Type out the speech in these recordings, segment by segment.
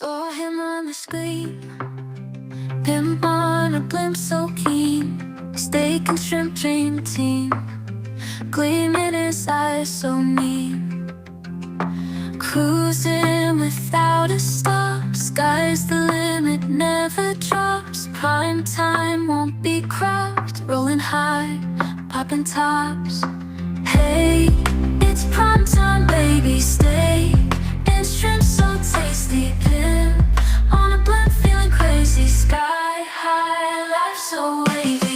Saw him on the screen, him on a blimp so keen. Steak and shrimp dream team, gleam in his eyes so mean. Cruising without a stop, sky's the limit, never drops. Prime time won't be cropped, rolling high, popping tops. Hey, it's prime time, baby, steak and shrimp so tasty. Him on a blimp feeling crazy, sky high, life so wavy.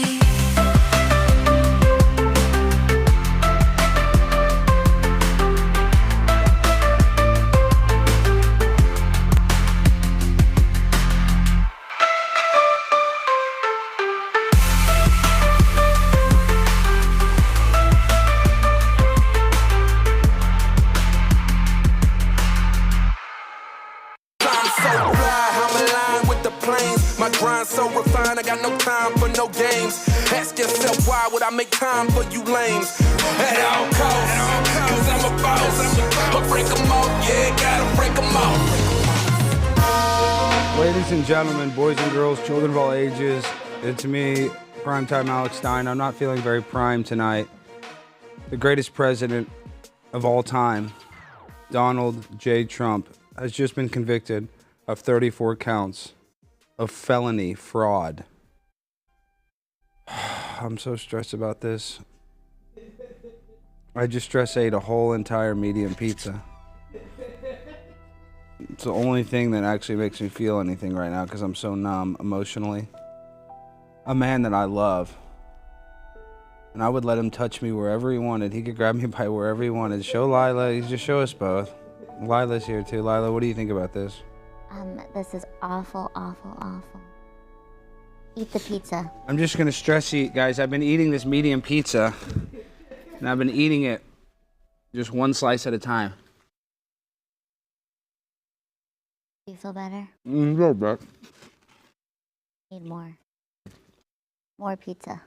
My grind so refined, I got no time for no games. Ask yourself, why would I make time for you lames? At all costs, cause I'm a boss. But break them off, yeah, gotta break them off. Ladies and gentlemen, boys and girls, children of all ages, it's me, primetime Alex Stein. I'm not feeling very prime tonight. The greatest president of all time, Donald J. Trump, has just been convicted of 34 counts of felony fraud. I'm so stressed about this. I just stress ate a whole entire medium pizza. It's the only thing that actually makes me feel anything right now because I'm so numb emotionally. A man that I love. And I would let him touch me wherever he wanted. He could grab me by wherever he wanted. Show Lila. Just show us both. Lila's here too. Lila, what do you think about this? This is awful, awful, awful. Eat the pizza. I'm just gonna stress eat, guys. I've been eating this medium pizza, and I've been eating it just one slice at a time. Do you feel better? A little bit. Need more. More pizza.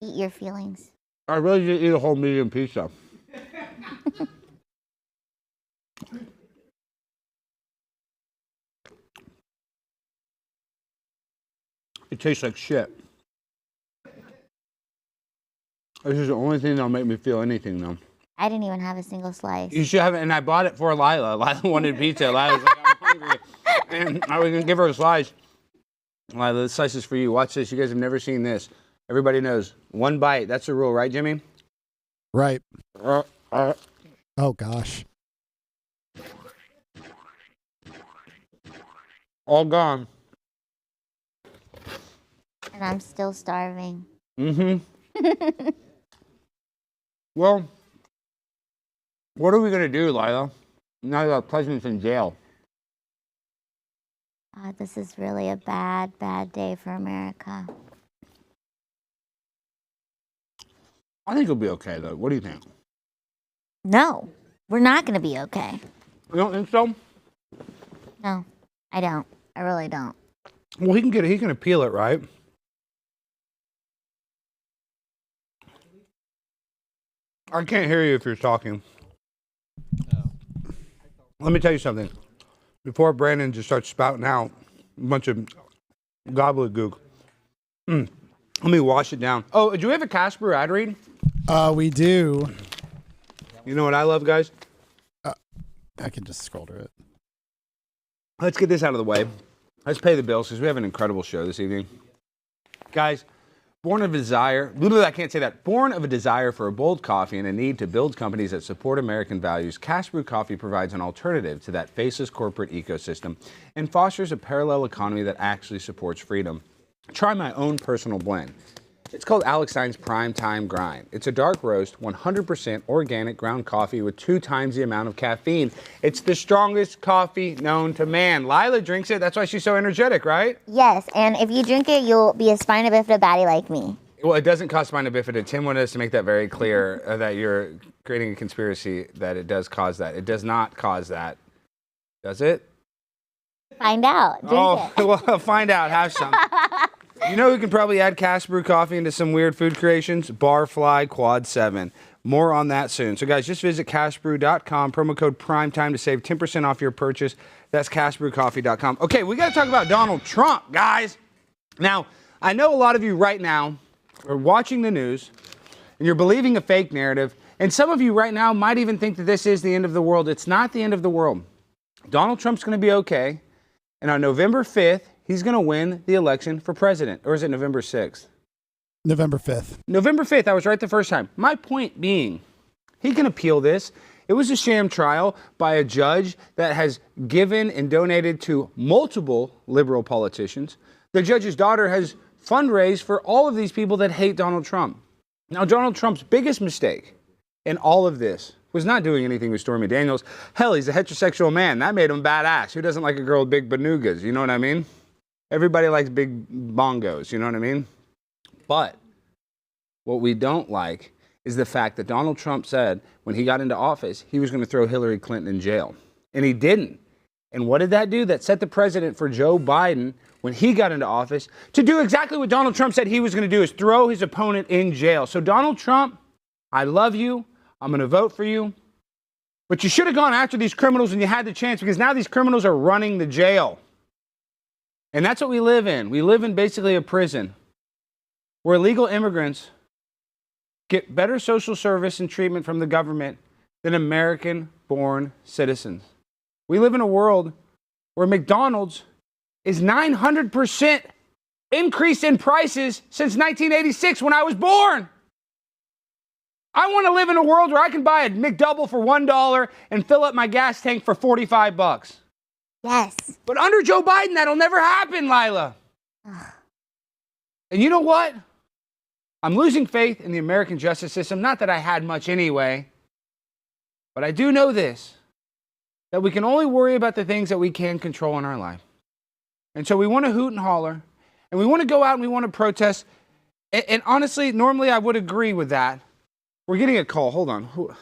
Eat your feelings. I really did eat a whole medium pizza. It tastes like shit. This is the only thing that'll make me feel anything, though. I didn't even have a single slice. You should have it, and I bought it for Lila. Lila wanted pizza. Lila was like, I'm hungry. And I was going to give her a slice. Lila, this slice is for you. Watch this. You guys have never seen this. Everybody knows. One bite. That's the rule, right, Jimmy? Right. Oh, gosh. All gone. And I'm still starving. Mm-hmm. Well, what are we going to do, Lila? Now that President's in jail. This is really a bad, bad day for America. I think it'll be okay, though. What do you think? No, we're not going to be okay. You don't think so? No, I don't. I really don't. Well, he can appeal it, right? I can't hear you if you're talking. Let me tell you something. Before Brandon just starts spouting out a bunch of gobbledygook, let me wash it down. Oh, do we have a CastBrew ad read? We do. You know what I love, guys? I can just scroll through it. Let's get this out of the way. Let's pay the bills because we have an incredible show this evening. Guys, born of a desire, I can't say that. Born of a desire for a bold coffee and a need to build companies that support American values, CastBrew Coffee provides an alternative to that faceless corporate ecosystem and fosters a parallel economy that actually supports freedom. Try my own personal blend. It's called Alex Stein's Prime Time Grind. It's a dark roast, 100% organic ground coffee with 2 times the amount of caffeine. It's the strongest coffee known to man. Lila drinks it. That's why she's so energetic, right? Yes, and if you drink it, you'll be a spina bifida baddie like me. Well, it doesn't cause spina bifida. Tim wanted us to make that very clear that you're creating a conspiracy that it does cause that. It does not cause that. Does it? Find out. Drink it. Well, find out. Have some. You know who can probably add CastBrew Coffee into some weird food creations? BarFly Quad 7. More on that soon. So, guys, just visit CastBrew.com, promo code PRIMETIME to save 10% off your purchase. That's CastBrewCoffee.com. Okay, we got to talk about Donald Trump, guys. Now, I know a lot of you right now are watching the news, and you're believing a fake narrative, and some of you right now might even think that this is the end of the world. It's not the end of the world. Donald Trump's going to be okay, and on November 5th, he's going to win the election for president. Or is it November 6th? November 5th. November 5th, I was right the first time. My point being, he can appeal this. It was a sham trial by a judge that has given and donated to multiple liberal politicians. The judge's daughter has fundraised for all of these people that hate Donald Trump. Now, Donald Trump's biggest mistake in all of this was not doing anything with Stormy Daniels. Hell, he's a heterosexual man. That made him badass. Who doesn't like a girl with big banugas? You know what I mean? Everybody likes big bongos. You know what I mean? But what we don't like is the fact that Donald Trump said when he got into office, he was going to throw Hillary Clinton in jail. And he didn't. And what did that do? That set the precedent for Joe Biden, when he got into office, to do exactly what Donald Trump said he was going to do, is throw his opponent in jail. So Donald Trump, I love you. I'm going to vote for you. But you should have gone after these criminals when you had the chance, because now these criminals are running the jail. And that's what we live in. We live in basically a prison where illegal immigrants get better social service and treatment from the government than American-born citizens. We live in a world where McDonald's is 900% increase in prices since 1986 when I was born. I want to live in a world where I can buy a McDouble for $1 and fill up my gas tank for $45. Yes. But under Joe Biden, that'll never happen, Lila. And you know what? I'm losing faith in the American justice system. Not that I had much anyway. But I do know this, that we can only worry about the things that we can control in our life. And so we want to hoot and holler, and we want to go out and we want to protest. And honestly, normally I would agree with that. We're getting a call. Hold on.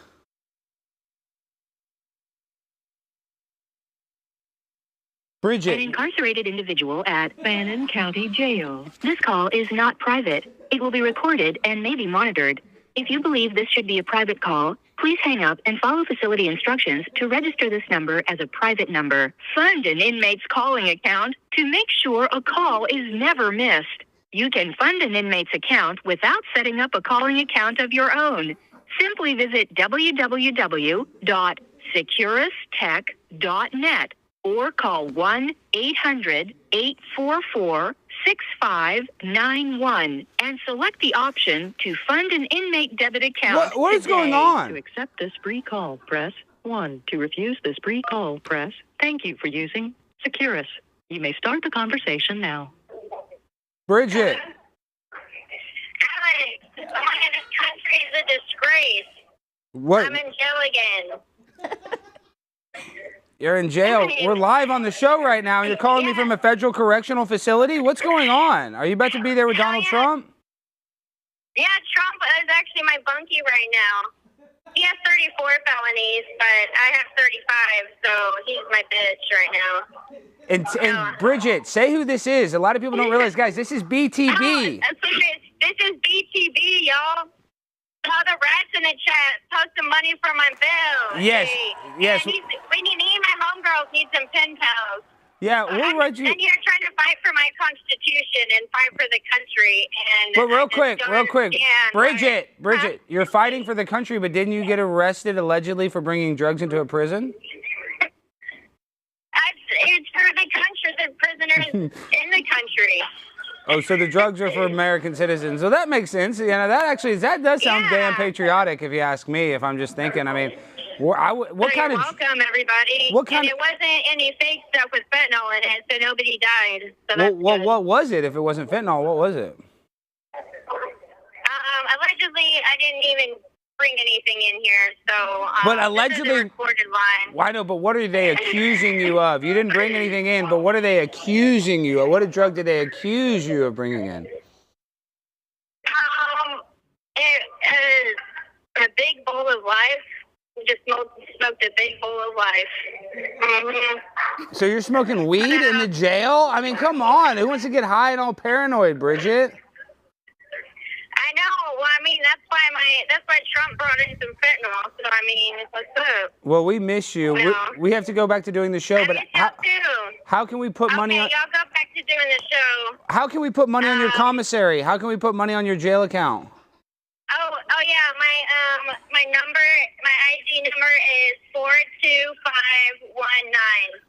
Bridget. An incarcerated individual at Bannon County Jail. This call is not private. It will be recorded and may be monitored. If you believe this should be a private call, please hang up and follow facility instructions to register this number as a private number. Fund an inmate's calling account to make sure a call is never missed. You can fund an inmate's account without setting up a calling account of your own. Simply visit www.securustech.net or call 1-800-844-6591 and select the option to fund an inmate debit account. What is going on? To accept this free call, press 1. To refuse this free call, press thank you for using Securus. You may start the conversation now. Bridget. Alex, this country is a disgrace. What? I'm in jail again. You're in jail. We're live on the show right now, and you're calling me from a federal correctional facility? What's going on? Are you about to be there with Donald Trump? Yeah, Trump is actually my bunkie right now. He has 34 felonies, but I have 35, so he's my bitch right now. And Bridget, say who this is. A lot of people don't realize, guys, this is BTB. This is BTB, y'all. All the rats in the chat, post some money for my bill. Yes, hey. yes. We need my homegirls need some pen pals. Yeah, we'll write you. And you're trying to fight for my constitution and fight for the country. And but real quick, Bridget, you're fighting for the country, but didn't you get arrested allegedly for bringing drugs into a prison? It's for the country, the prisoners in the country. Oh, so the drugs are for American citizens. So that makes sense. You know, that does sound damn patriotic, if you ask me. If I'm just thinking, I mean, what kind of? Welcome, everybody. It wasn't any fake stuff with fentanyl in it, so nobody died. So that's good. What was it? If it wasn't fentanyl, what was it? Allegedly, I didn't even bring anything in here, so. But allegedly, this is a recorded line. Why no? But what are they accusing you of? You didn't bring anything in, but what are they accusing you of? What drug did they accuse you of bringing in? It is a big bowl of life. We just smoked a big bowl of life. Mm-hmm. So you're smoking weed in the jail? I mean, come on. Who wants to get high and all paranoid, Bridget? I know. Well, I mean, that's why Trump brought in some fentanyl. So I mean, what's up? Well, we miss you. We have to go back to doing the show, but how can we put money on? Okay, y'all go back to doing the show. How can we put money on your commissary? How can we put money on your jail account? Oh yeah, my number, my ID number is 42519.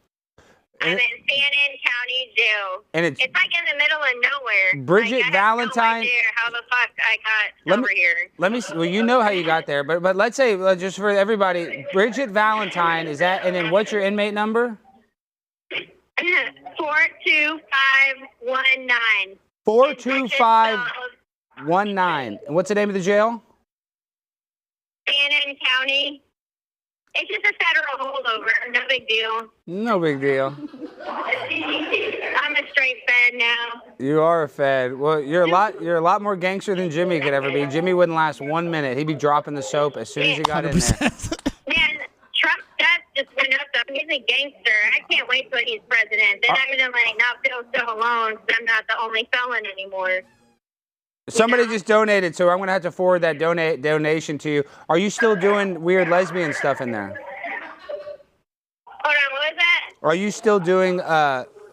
I'm in Fannin County Jail. And it's like in the middle of nowhere. Bridget like, I Valentine. have no idea how the fuck I got over here. Let me see. Well, you know how you got there, but let's say just for everybody, Bridget Valentine is that, and then what's your inmate number? 42519. 42519. And what's the name of the jail? Fannin County. It's just a federal holdover. No big deal. No big deal. I'm a straight fed now. You are a fed. Well, you're a lot more gangster than Jimmy could ever be. Jimmy wouldn't last 1 minute. He'd be dropping the soap as soon as he got in there. Man, Trump's stats just went up though. He's a gangster. I can't wait till he's president. Then I'm gonna not feel so alone because I'm not the only felon anymore. Somebody just donated, so I'm going to have to forward that donation to you. Are you still doing weird lesbian stuff in there? Hold on, what was that? Are you still doing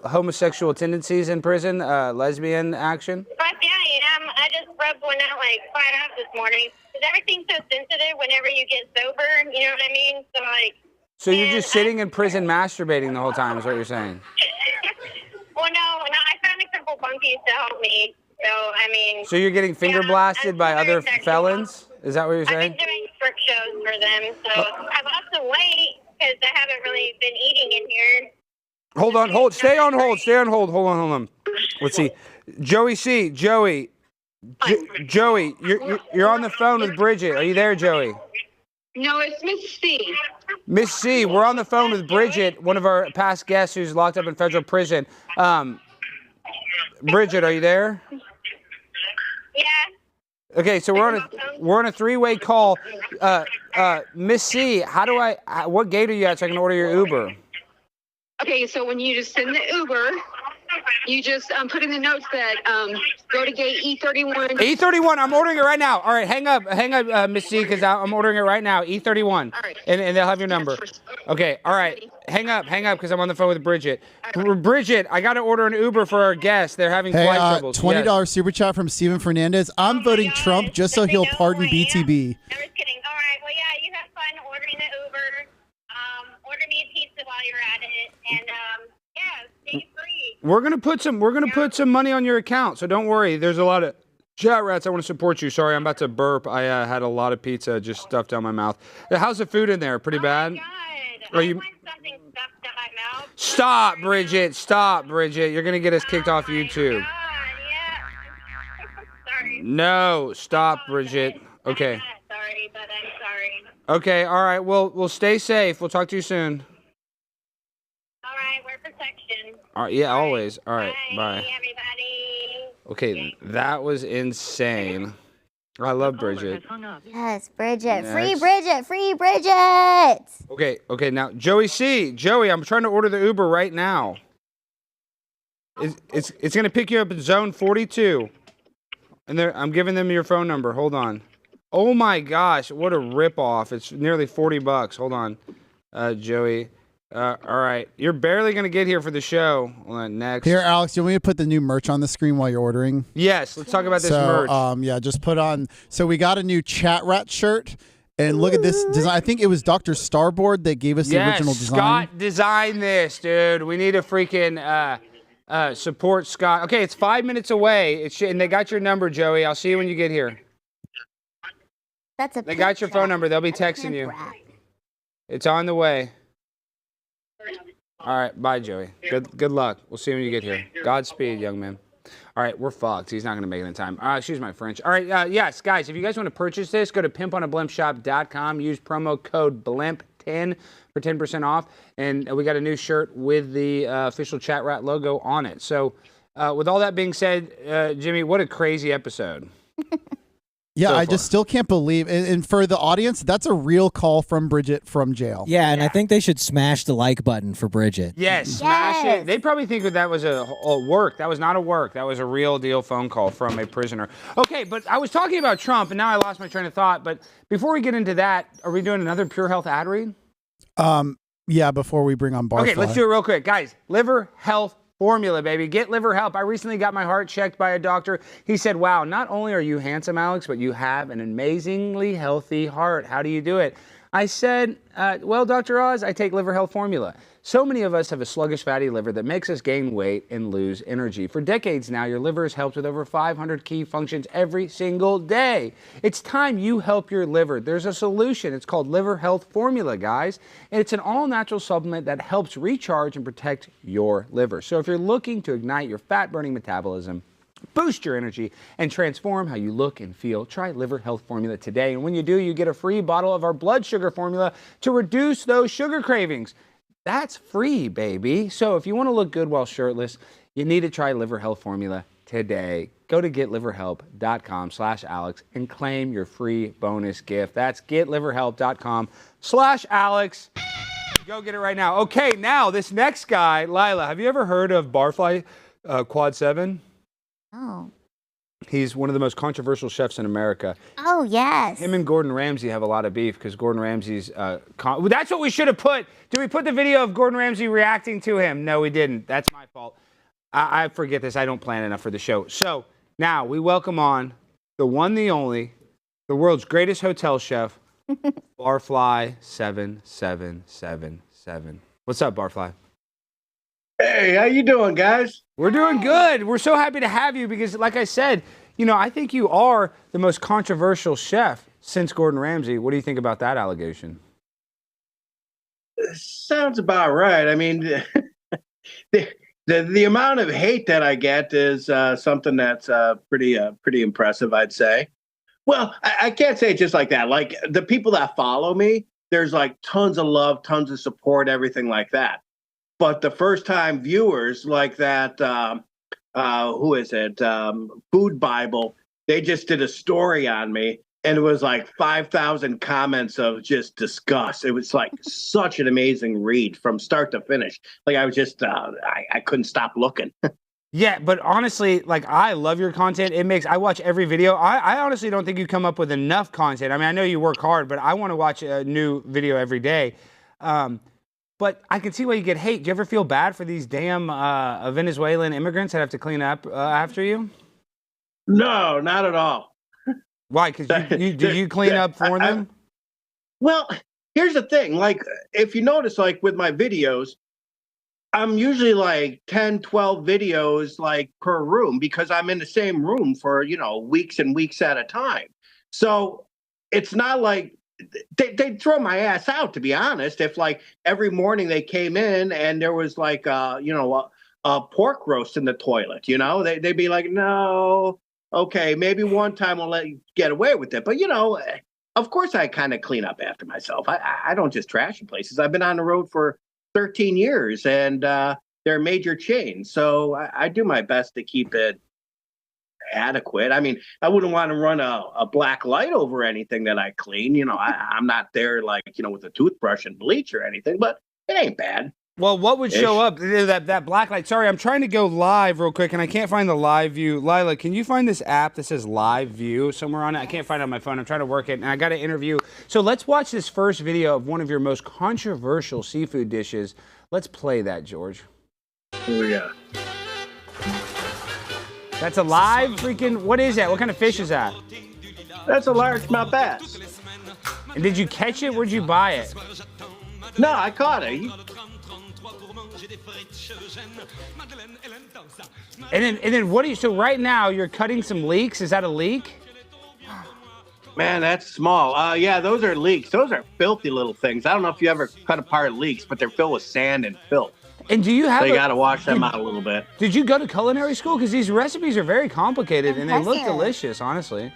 homosexual tendencies in prison, lesbian action? Fuck yeah, I am. I just rubbed one out like 5 hours this morning. Because everything's so sensitive whenever you get sober, you know what I mean? So like... So you're just sitting in prison masturbating the whole time is what you're saying? Well, no, I found a couple bunkies to help me. So, I mean... So you're getting finger blasted by other felons? Is that what you're saying? I've been doing strip shows for them, so I lost some weight because I haven't really been eating in here. Hold on, stay on hold. Hold on. Let's see. Joey, you're on the phone with Bridget. Are you there, Joey? No, it's Miss C. Miss C, we're on the phone with Bridget, one of our past guests who's locked up in federal prison. Bridget, are you there? Yeah. Okay, so we're on a three-way call. Miss C, what gate are you at so I can order your Uber? Okay, so when you just send the Uber, you just put in the notes that go to gate E31. E31, I'm ordering it right now. All right, hang up, Miss C, because I'm ordering it right now. E31, all right. and they'll have your number. Okay, all right, hang up, because I'm on the phone with Bridget. Bridget, I got to order an Uber for our guests. They're having flight troubles. $20 super chat from Steven Fernandez. I'm voting Trump just so he'll pardon BTB. I was kidding. All right, well, yeah, you have fun ordering the Uber. Order me a pizza while you're at it, and yeah, stay free. We're gonna put some money on your account, so don't worry. There's a lot of chat rats. I want to support you. Sorry, I'm about to burp. I had a lot of pizza just stuffed down my mouth. How's the food in there? Pretty bad? Oh my God. Are you? I want something stuffed down my mouth. Stop, Bridget. You're gonna get us kicked off YouTube. God, yeah. Sorry. No, stop, Bridget. Okay. I'm not sorry, but I'm sorry. Okay, all right. Well, we'll stay safe. We'll talk to you soon. All right, wear protection. All right, yeah, always. All right, bye. Everybody. Okay, that was insane. I love Bridget. Yes, Bridget. Next. Free Bridget. Free Bridget. Okay, now, Joey, I'm trying to order the Uber right now. It's going to pick you up in zone 42. And I'm giving them your phone number. Hold on. Oh my gosh, what a ripoff. It's nearly $40. Hold on, Joey. All right, you're barely going to get here for the show. Hold on, next. Here, Alex, you want me to put the new merch on the screen while you're ordering? Yes, let's talk about this merch. Yeah, just put on. So we got a new Chat Rat shirt. And look at this design. I think it was Dr. Starboard that gave us the original design. Scott designed this, dude. We need to freaking support Scott. Okay, it's 5 minutes away. And they got your number, Joey. I'll see you when you get here. They got your phone number. They'll be texting you. It's on the way. All right, bye, Joey. Good luck. We'll see you when you get here. Godspeed, young man. All right, we're fucked. He's not going to make it in time. Excuse my French. All right, yes, guys, if you guys want to purchase this, go to pimponablimpshop.com. Use promo code BLIMP10 for 10% off. And we got a new shirt with the official Chat Rat logo on it. So with all that being said, Jimmy, what a crazy episode. Yeah, so I far. just still can't believe. And for the audience, that's a real call from Bridget from jail. Yeah, and I think they should smash the like button for Bridget. Yes, smash Yes. it. They probably think that was a work. That was not a work. That was a real deal phone call from a prisoner. Okay, but I was talking about Trump, and now I lost my train of thought. But before we get into that, are we doing another PureHealth ad read? Yeah, before we bring on BarFly. Okay, let's do it real quick. Guys, liver health formula, baby. Get liver help. I recently got my heart checked by a doctor. He said, wow, not only are you handsome, Alex, but you have an amazingly healthy heart. How do you do it? I said, well, Dr. Oz, I take liver health formula. So many of us have a sluggish fatty liver that makes us gain weight and lose energy. For decades now, your liver has helped with over 500 key functions every single day. It's time you help your liver. There's a solution. It's called Liver Health Formula, guys. And it's an all-natural supplement that helps recharge and protect your liver. So if you're looking to ignite your fat-burning metabolism, boost your energy, and transform how you look and feel, try Liver Health Formula today. And when you do, you get a free bottle of our blood sugar formula to reduce those sugar cravings. That's free, baby. So if you want to look good while shirtless, you need to try Liver Health Formula today. Go to getliverhelp.com/Alex and claim your free bonus gift. That's getliverhelp.com/Alex. Go get it right now. Okay, now this next guy, Lila, have you ever heard of BarFly7777? Oh. He's one of the most controversial chefs in America. Oh, yes. Him and Gordon Ramsay have a lot of beef because Gordon Ramsay's... well, that's what we should have put. Did we put the video of Gordon Ramsay reacting to him? No, we didn't. That's my fault. I forget this. I don't plan enough for the show. So now we welcome on the one, the only, the world's greatest hotel chef, BarFly7777. What's up, BarFly? Hey, how you doing, guys? We're doing good. We're so happy to have you because, like I said, you know, I think you are the most controversial chef since Gordon Ramsay. What do you think about that allegation? Sounds about right. I mean, the amount of hate that I get is something that's pretty impressive, I'd say. Well, I can't say it just like that. Like the people that follow me, there's like tons of love, tons of support, everything like that. But the first-time viewers like that, who is it? Food Bible. They just did a story on me, and it was like 5,000 comments of just disgust. It was like such an amazing read from start to finish. Like I was just, I couldn't stop looking. Yeah, but honestly, like I love your content. I watch every video. I honestly don't think you come up with enough content. I mean, I know you work hard, but I want to watch a new video every day. But I can see why you get hate. Do you ever feel bad for these damn Venezuelan immigrants that have to clean up after you? No, not at all. Why? Because do you clean up for them? Well, here's the thing. Like, if you notice, like with my videos, I'm usually like 10, 12 videos like per room because I'm in the same room for, weeks and weeks at a time. So it's not like they'd throw my ass out, to be honest. If like every morning they came in and there was like a pork roast in the toilet, they'd be like, no, okay, maybe one time we'll let you get away with it. But of course I kind of clean up after myself. I don't just trash places. I've been on the road for 13 years and they're major chains. So I do my best to keep it adequate. I mean, I wouldn't want to run a black light over anything that I clean. I'm not there like, with a toothbrush and bleach or anything, but it ain't bad. Well, what would show up? That black light. Sorry, I'm trying to go live real quick, and I can't find the live view. Lila, can you find this app that says live view somewhere on it? I can't find it on my phone. I'm trying to work it, and I got an interview. So let's watch this first video of one of your most controversial seafood dishes. Let's play that, George. Oh, yeah. That's a live freaking, what is that? What kind of fish is that? That's a largemouth bass. And did you catch it? Where'd you buy it? No, I caught it. And then what do you, so right now you're cutting some leeks. Is that a leek? Man, that's small. Yeah, those are leeks. Those are filthy little things. I don't know if you ever cut apart leeks, but they're filled with sand and filth. And do you have? So you got to wash them out a little bit. Did you go to culinary school? Because these recipes are very complicated and they look delicious, honestly.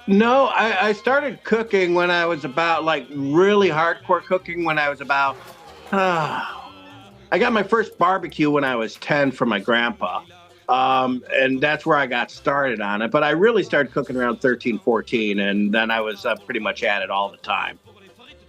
No, I started cooking when I was about, like, really hardcore cooking when I was about, I got my first barbecue when I was 10 from my grandpa. And that's where I got started on it. But I really started cooking around 13, 14, and then I was pretty much at it all the time.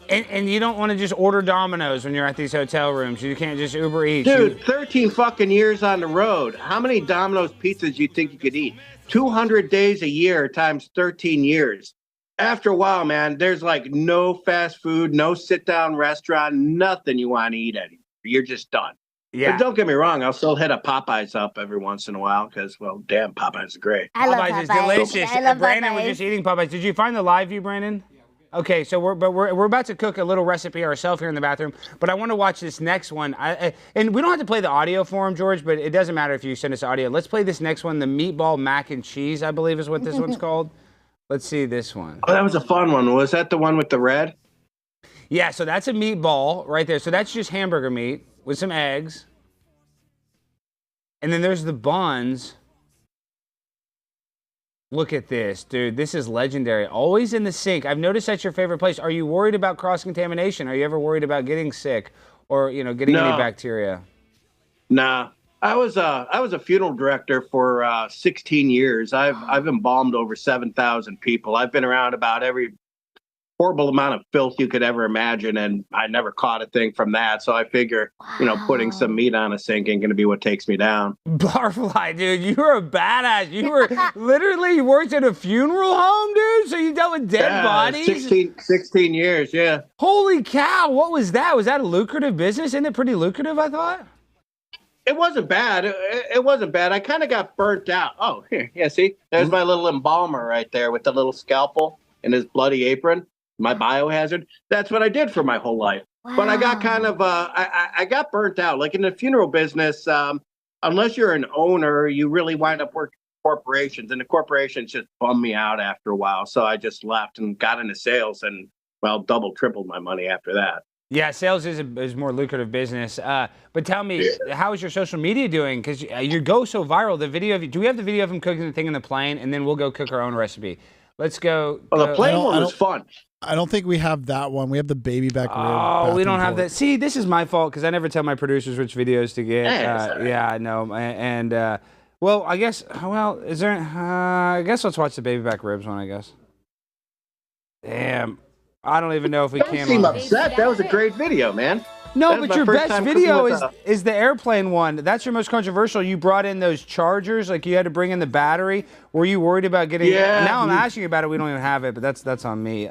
And you don't want to just order Domino's when you're at these hotel rooms. You can't just Uber Eats. Dude, 13 fucking years on the road. How many Domino's pizzas do you think you could eat? 200 days a year times 13 years. After a while, man, there's like no fast food, no sit-down restaurant, nothing you want to eat anymore. You're just done. Yeah. But don't get me wrong, I'll still hit a Popeyes up every once in a while because, well, damn, Popeyes is great. I love Popeyes is Popeyes. delicious. I love Brandon Popeyes. was just eating Popeyes. Did you find the live view, Brandon? Okay, so we're about to cook a little recipe ourselves here in the bathroom, but I want to watch this next one. And we don't have to play the audio for him, George, but it doesn't matter if you send us audio. Let's play this next one, the meatball mac and cheese, I believe is what this one's called. Let's see this one. Oh, that was a fun one. Was that the one with the red? Yeah, so that's a meatball right there. So that's just hamburger meat with some eggs. And then there's the buns. Look at this, dude. This is legendary. Always in the sink. I've noticed that's your favorite place. Are you worried about cross-contamination? Are you ever worried about getting sick or, getting any bacteria? Nah. I was a funeral director for 16 years. I've embalmed over 7,000 people. I've been around about every horrible amount of filth you could ever imagine, and I never caught a thing from that. So I figure, putting some meat on a sink ain't gonna be what takes me down. Barfly, dude, you were a badass. You were literally, you worked at a funeral home, dude? So you dealt with dead bodies? 16 years, yeah. Holy cow, what was that? Was that a lucrative business? Isn't it pretty lucrative, I thought? It wasn't bad. It wasn't bad. I kind of got burnt out. Oh, here, yeah, see? There's my little embalmer right there with the little scalpel and his bloody apron. My biohazard. That's what I did for my whole life. Wow. But I got kind of, I got burnt out. Like in the funeral business, unless you're an owner, you really wind up working for corporations. And the corporations just bummed me out after a while. So I just left and got into sales and, well, double, tripled my money after that. Yeah, sales is more lucrative business. But tell me, how is your social media doing? Because you go so viral. The video of you, do we have the video of him cooking the thing in the plane? And then we'll go cook our own recipe. Let's go. Well, the plane one was fun. I don't think we have that one. We have the baby back rib. Oh, we don't have that. See, this is my fault because I never tell my producers which videos to get. Yeah, I know. And, well, I guess, is there, I guess let's watch the baby back ribs one, I guess. Damn. I don't even know if we Don't can. seem upset. That was a great video, man. No, but your best video is the airplane one. That's your most controversial. You brought in those chargers, like you had to bring in the battery. Were you worried about getting? Yeah. Now I'm asking you about it. We don't even have it, but that's on me.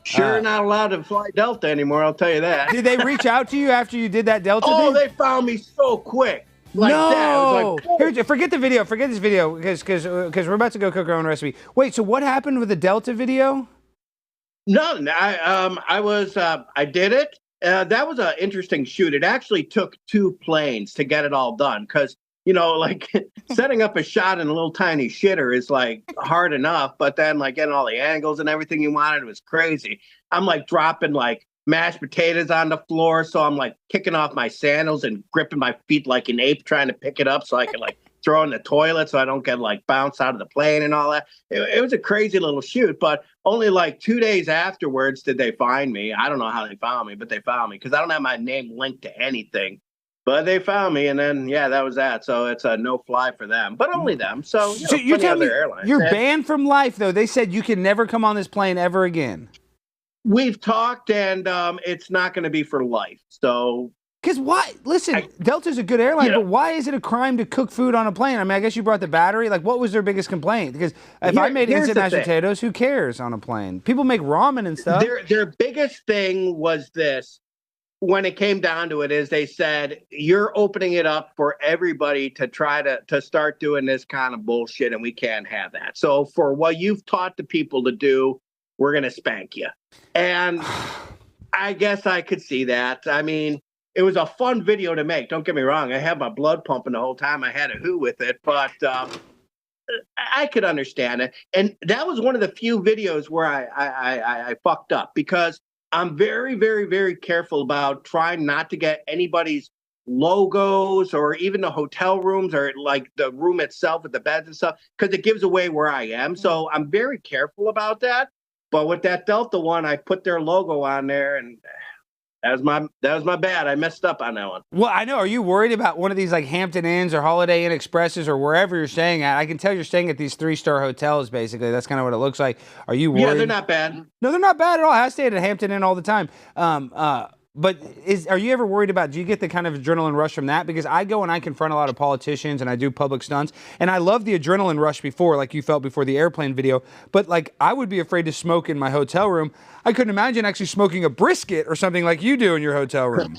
Sure, not allowed to fly Delta anymore. I'll tell you that. Did they reach out to you after you did that Delta? Oh, thing? They found me so quick. Like no. that. I was like, here, forget the video. Forget this video because we're about to go cook our own recipe. Wait, so what happened with the Delta video? No, I did it. That was an interesting shoot. It actually took 2 planes to get it all done because, like setting up a shot in a little tiny shitter is like hard enough, but then like getting all the angles and everything you wanted was crazy. I'm like dropping like mashed potatoes on the floor. So I'm like kicking off my sandals and gripping my feet like an ape trying to pick it up so I can like throw in the toilet so I don't get like bounced out of the plane and all that. It was a crazy little shoot, but only like 2 days afterwards did they find me. I don't know how they found me, but they found me because I don't have my name linked to anything. But they found me, and then, yeah, that was that. So it's a no-fly for them, but only them. So, you're telling me you're banned from life, though. They said you can never come on this plane ever again. We've talked, and it's not going to be for life. So, because why? Listen, Delta's a good airline, but why is it a crime to cook food on a plane? I mean, I guess you brought the battery. Like, what was their biggest complaint? Because if I made instant mashed potatoes, who cares on a plane? People make ramen and stuff. Their biggest thing was this. When it came down to it, is they said, you're opening it up for everybody to try to start doing this kind of bullshit, and we can't have that. So for what you've taught the people to do, we're going to spank you. And I guess I could see that. I mean, it was a fun video to make. Don't get me wrong. I had my blood pumping the whole time. I had a who with it, but I could understand it. And that was one of the few videos where I fucked up because I'm very, very, very careful about trying not to get anybody's logos or even the hotel rooms or like the room itself with the beds and stuff, because it gives away where I am. So I'm very careful about that. But with that Delta one, I put their logo on there and That was my bad. I messed up on that one. Well, I know. Are you worried about one of these like Hampton Inns or Holiday Inn Expresses or wherever you're staying at? I can tell you're staying at these 3-star hotels, basically. That's kind of what it looks like. Are you worried? Yeah, they're not bad. No, they're not bad at all. I stay at a Hampton Inn all the time. But are you ever worried about, do you get the kind of adrenaline rush from that? Because I go and I confront a lot of politicians and I do public stunts, and I love the adrenaline rush before, like you felt before the airplane video, but like I would be afraid to smoke in my hotel room. I couldn't imagine actually smoking a brisket or something like you do in your hotel room.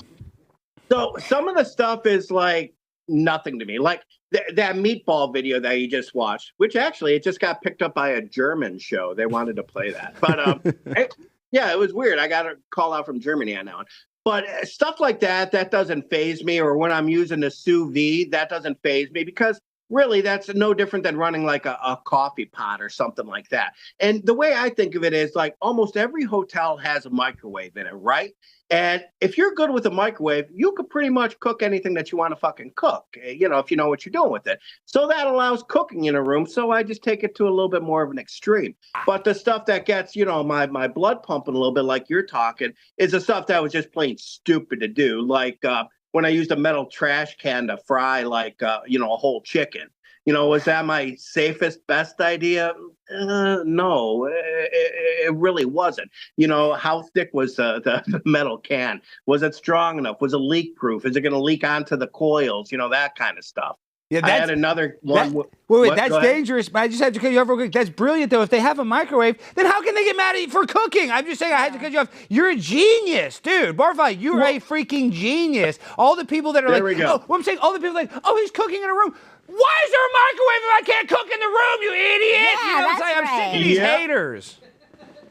So some of the stuff is like nothing to me. Like that meatball video that you just watched, which actually it just got picked up by a German show. They wanted to play that. But yeah, it was weird. I got a call out from Germany on that one. But stuff like that doesn't faze me. Or when I'm using the sous vide, that doesn't faze me because really that's no different than running like a coffee pot or something like that. And the way I think of it is like almost every hotel has a microwave in it, right? And if you're good with a microwave, you could pretty much cook anything that you want to fucking cook, you know, if you know what you're doing with it. So that allows cooking in a room. So I just take it to a little bit more of an extreme. But the stuff that gets, you know, my blood pumping a little bit like you're talking is the stuff that was just plain stupid to do. Like when I used a metal trash can to fry like, you know, a whole chicken. You know, was that my safest, best idea? No, it really wasn't. You know, how thick was the metal can? Was it strong enough? Was it leak proof? Is it going to leak onto the coils? You know, that kind of stuff. Yeah, I had another one. Wait, that's dangerous. But I just had to cut you off real quick. That's brilliant, though. If they have a microwave, then how can they get mad at you for cooking? I'm just saying I had to cut you off. You're a genius, dude. BarFly, you're a freaking genius. All the people that are there we go. I'm saying all the people like, oh, he's cooking in a room. Why is there a microwave if I can't cook in the room, you idiot? Yeah, you know what I'm saying? that's I'm sick of these haters.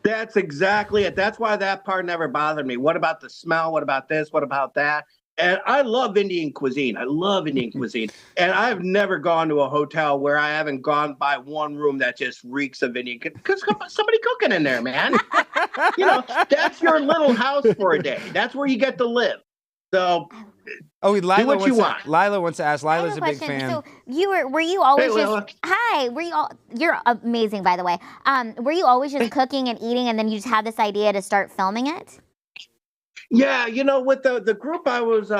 That's exactly it. That's why that part never bothered me. What about the smell? What about this? What about that? And I love Indian cuisine. I love Indian cuisine. And I've never gone to a hotel where I haven't gone by one room that just reeks of Indian, because somebody cooking in there, man. You know, that's your little house for a day. That's where you get to live. So Lila do what you want. Lila wants to ask. Lila's a big question. fan. So were you always Hey, just Lila. hi? You're amazing, by the way. Were you always just cooking and eating, and then you just had this idea to start filming it? Yeah, you know, with the group I was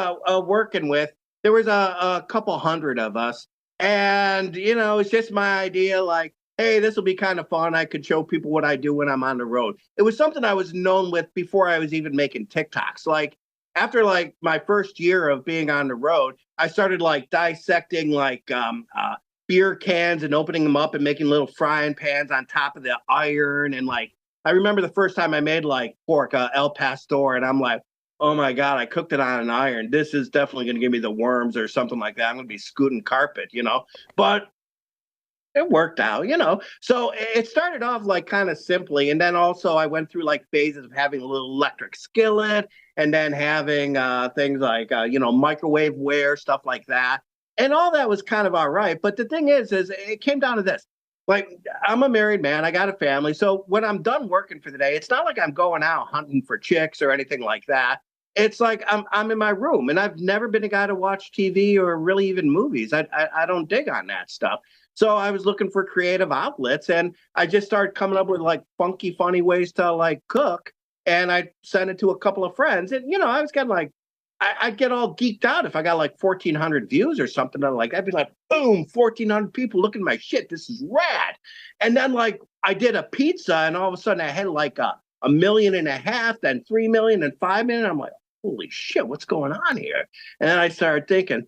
working with, there was a couple hundred of us, and you know, it's just my idea. Like, hey, this will be kind of fun. I could show people what I do when I'm on the road. It was something I was known with before I was even making TikToks. Like, after like my first year of being on the road, I started like dissecting like beer cans and opening them up and making little frying pans on top of the iron. And like, I remember the first time I made like pork, El Pastor, and I'm like, oh my God, I cooked it on an iron. This is definitely going to give me the worms or something like that. I'm going to be scooting carpet, you know, but it worked out, you know. So it started off like kind of simply. And then also I went through like phases of having a little electric skillet and then having things like, you know, microwave ware, stuff like that. And all that was kind of all right. But the thing is it came down to this. Like, I'm a married man. I got a family. So when I'm done working for the day, it's not like I'm going out hunting for chicks or anything like that. It's like I'm in my room, and I've never been a guy to watch TV or really even movies. I don't dig on that stuff. So I was looking for creative outlets, and I just started coming up with like funky, funny ways to like cook. And I sent it to a couple of friends, and you know, I was getting like, I'd get all geeked out if I got like 1,400 views or something. I'd be like, boom, 1,400 people looking at my shit. This is rad. And then like I did a pizza, and all of a sudden I had like a 1.5 million, then 3 million and 5 million. I'm like, holy shit, what's going on here? And then I started thinking,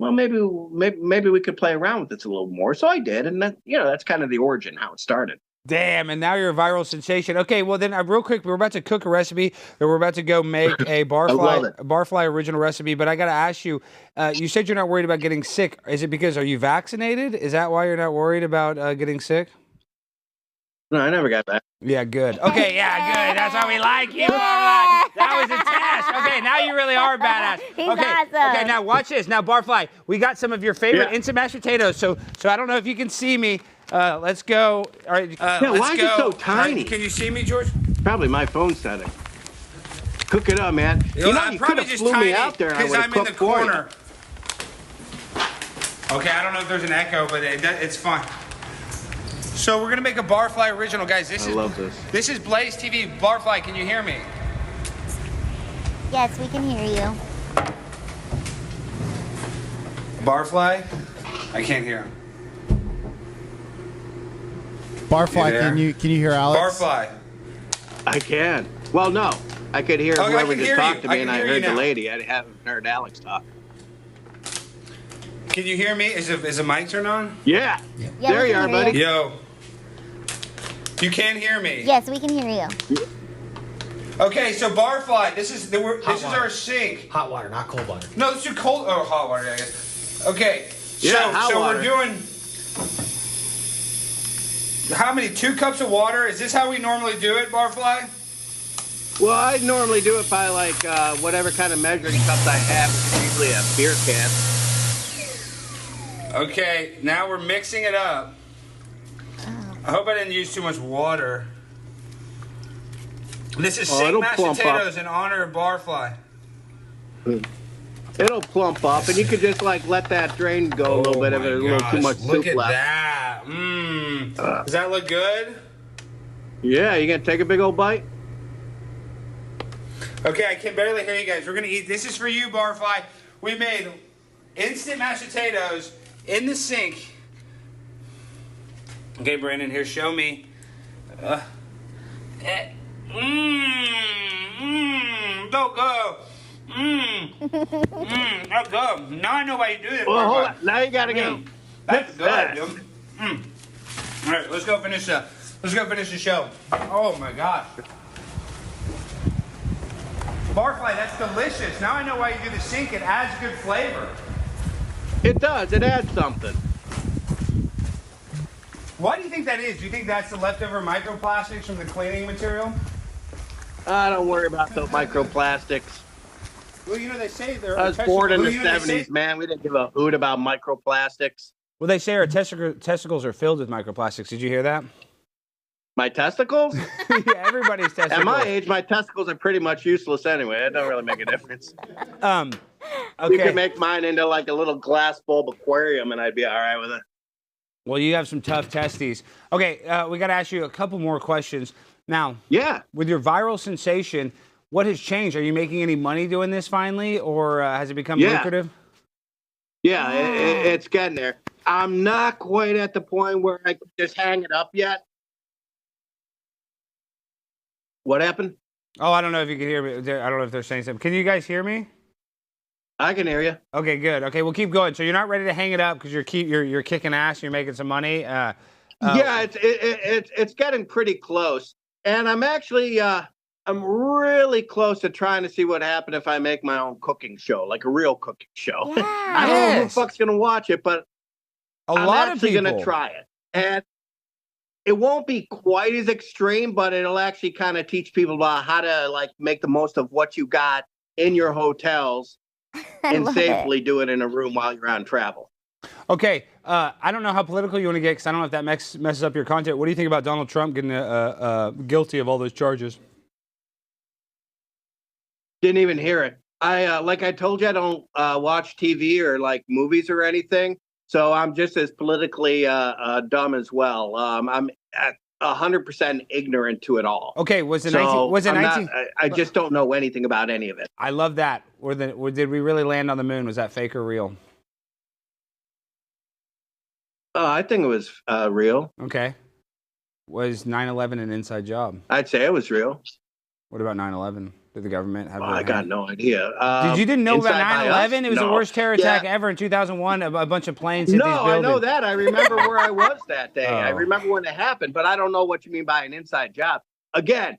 well, maybe we could play around with this a little more. So I did, and then, you know, that's kind of the origin, how it started. Damn, and now you're a viral sensation. Okay, well then, real quick, we're about to cook a recipe, and we're about to go make a BarFly original recipe. But I got to ask you, you said you're not worried about getting sick. Is it because, are you vaccinated? Is that why you're not worried about getting sick? No, I never got that. Yeah, good. Okay, yeah, good. That's how we like you. That was a test. Okay, now you really are a badass. He's okay, awesome. Okay, now watch this. Now, BarFly, we got some of your favorite instant mashed potatoes. So I don't know if you can see me. Let's go. All right. Why is it so tiny? Can you see me, George? Probably my phone setting. Cook it up, man. You know, you could have flew me out there. Because I'm in the corner. Okay, I don't know if there's an echo, but it's fine. So we're gonna make a BarFly original, guys. I love this. This is Blaze TV. BarFly, can you hear me? Yes, we can hear you. Barfly? I can't hear him. Barfly, can you hear Alex? Barfly. I can. Well, no. I could hear Okay, whoever I can just hear talked you. to me, I and can I hear you heard the now. lady. I haven't heard Alex talk. Can you hear me? Is the mic turned on? Yeah. Yeah, There we you can are, hear buddy. Yo. You can hear me? Yes, we can hear you. Okay, so Barfly, this is our sink. Hot water, not cold water. No, this is cold. Oh, hot water, I guess. Okay. Yeah, hot so water. we're doing. How many? 2 cups of water? Is this how we normally do it, Barfly? Well, I normally do it by like whatever kind of measuring cups I have. It's usually a beer can. Okay, now we're mixing it up. I hope I didn't use too much water. This is sink it'll mashed plump potatoes up. in honor of Barfly. It'll plump up, and you could just like let that drain go a little bit if there's a little too much Look soup at left. that. Mmm. Does that look good? Yeah, you gonna take a big old bite? Okay, I can barely hear you guys. We're gonna eat. This is for you, Barfly. We made instant mashed potatoes in the sink. Okay, Brandon, here, show me. So good. That's good. Now I know why you do this. Well, hold Barfly. on. Now you gotta go. That's That's good, dude. All right, let's go finish the show. Oh my gosh. Barfly, that's delicious. Now I know why you do the sink. It adds good flavor. It does. It adds something. Why do you think that is? Do you think that's the leftover microplastics from the cleaning material? I don't worry about those microplastics. Well, you know, they say they're... I was born in the 70s, man. We didn't give a hoot about microplastics. Well, they say our testicles are filled with microplastics. Did you hear that? My testicles? Yeah, everybody's testicles. At my age, my testicles are pretty much useless anyway. It don't really make a difference. Okay. You could make mine into like a little glass bulb aquarium, and I'd be all right with it. Well, you have some tough testes. Okay, we got to ask you a couple more questions. Now, yeah, with your viral sensation, what has changed? Are you making any money doing this finally, or has it become lucrative? Yeah, it's getting there. I'm not quite at the point where I could just hang it up yet. What happened? Oh, I don't know if you can hear me. I don't know if they're saying something. Can you guys hear me? I can hear you. Okay, good. Okay, we'll keep going. So you're not ready to hang it up because you're kicking ass. You're making some money. Yeah, it's getting pretty close, and I'm actually I'm really close to trying to see what happened if I make my own cooking show, like a real cooking show. Yeah. I don't know who the fuck's gonna watch it, but I'm actually gonna try it, and it won't be quite as extreme, but it'll actually kind of teach people about how to like make the most of what you got in your hotels and safely do it in a room while you're on travel. Okay, I don't know how political you want to get because I don't know if that messes up your content. What do you think about Donald Trump getting guilty of all those charges? Didn't even hear it. Like I told you, I don't watch TV or like movies or anything. So I'm just as politically dumb as well. I'm 100% ignorant to it all. Okay, was it so 19? I just don't know anything about any of it. I love that. Or did we really land on the moon? Was that fake or real? I think it was real. Okay. Was 9/11 an inside job? I'd say it was real. What about 9/11? Did the government have? I got no idea. You didn't know about 9/11? It was the worst terror attack Yeah. ever in 2001. A bunch of planes hit No, these buildings. I know that. I remember where I was that day. I remember when it happened, but I don't know what you mean by an inside job. Again,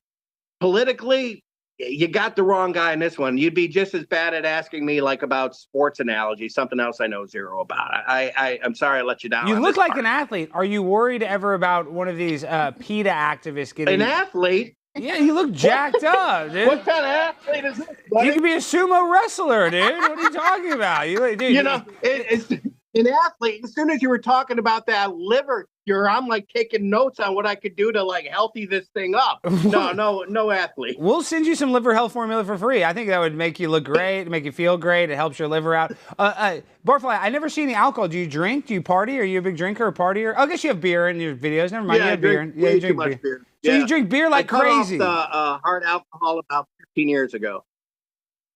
politically, you got the wrong guy in this one. You'd be just as bad at asking me like about sports analogies, something else I know zero about. I'm sorry I let you down. You on look this like part. an athlete. Are you worried ever about one of these PETA activists getting... An athlete? Yeah, you look jacked up, dude. What kind of athlete is this, buddy? You could be a sumo wrestler, dude. What are you talking about? It's an athlete. As soon as you were talking about that liver cure, I'm like taking notes on what I could do to like healthy this thing up. No athlete. We'll send you some liver health formula for free. I think that would make you look great, make you feel great. It helps your liver out. Barfly, I never see any alcohol. Do you drink? Do you party? Are you a big drinker or partier? I guess you have beer in your videos. Never mind. Yeah, you I have beer. drink Yeah, you way drink too much beer. So Yeah. you drink beer like I cut crazy. off the hard alcohol about 15 years ago.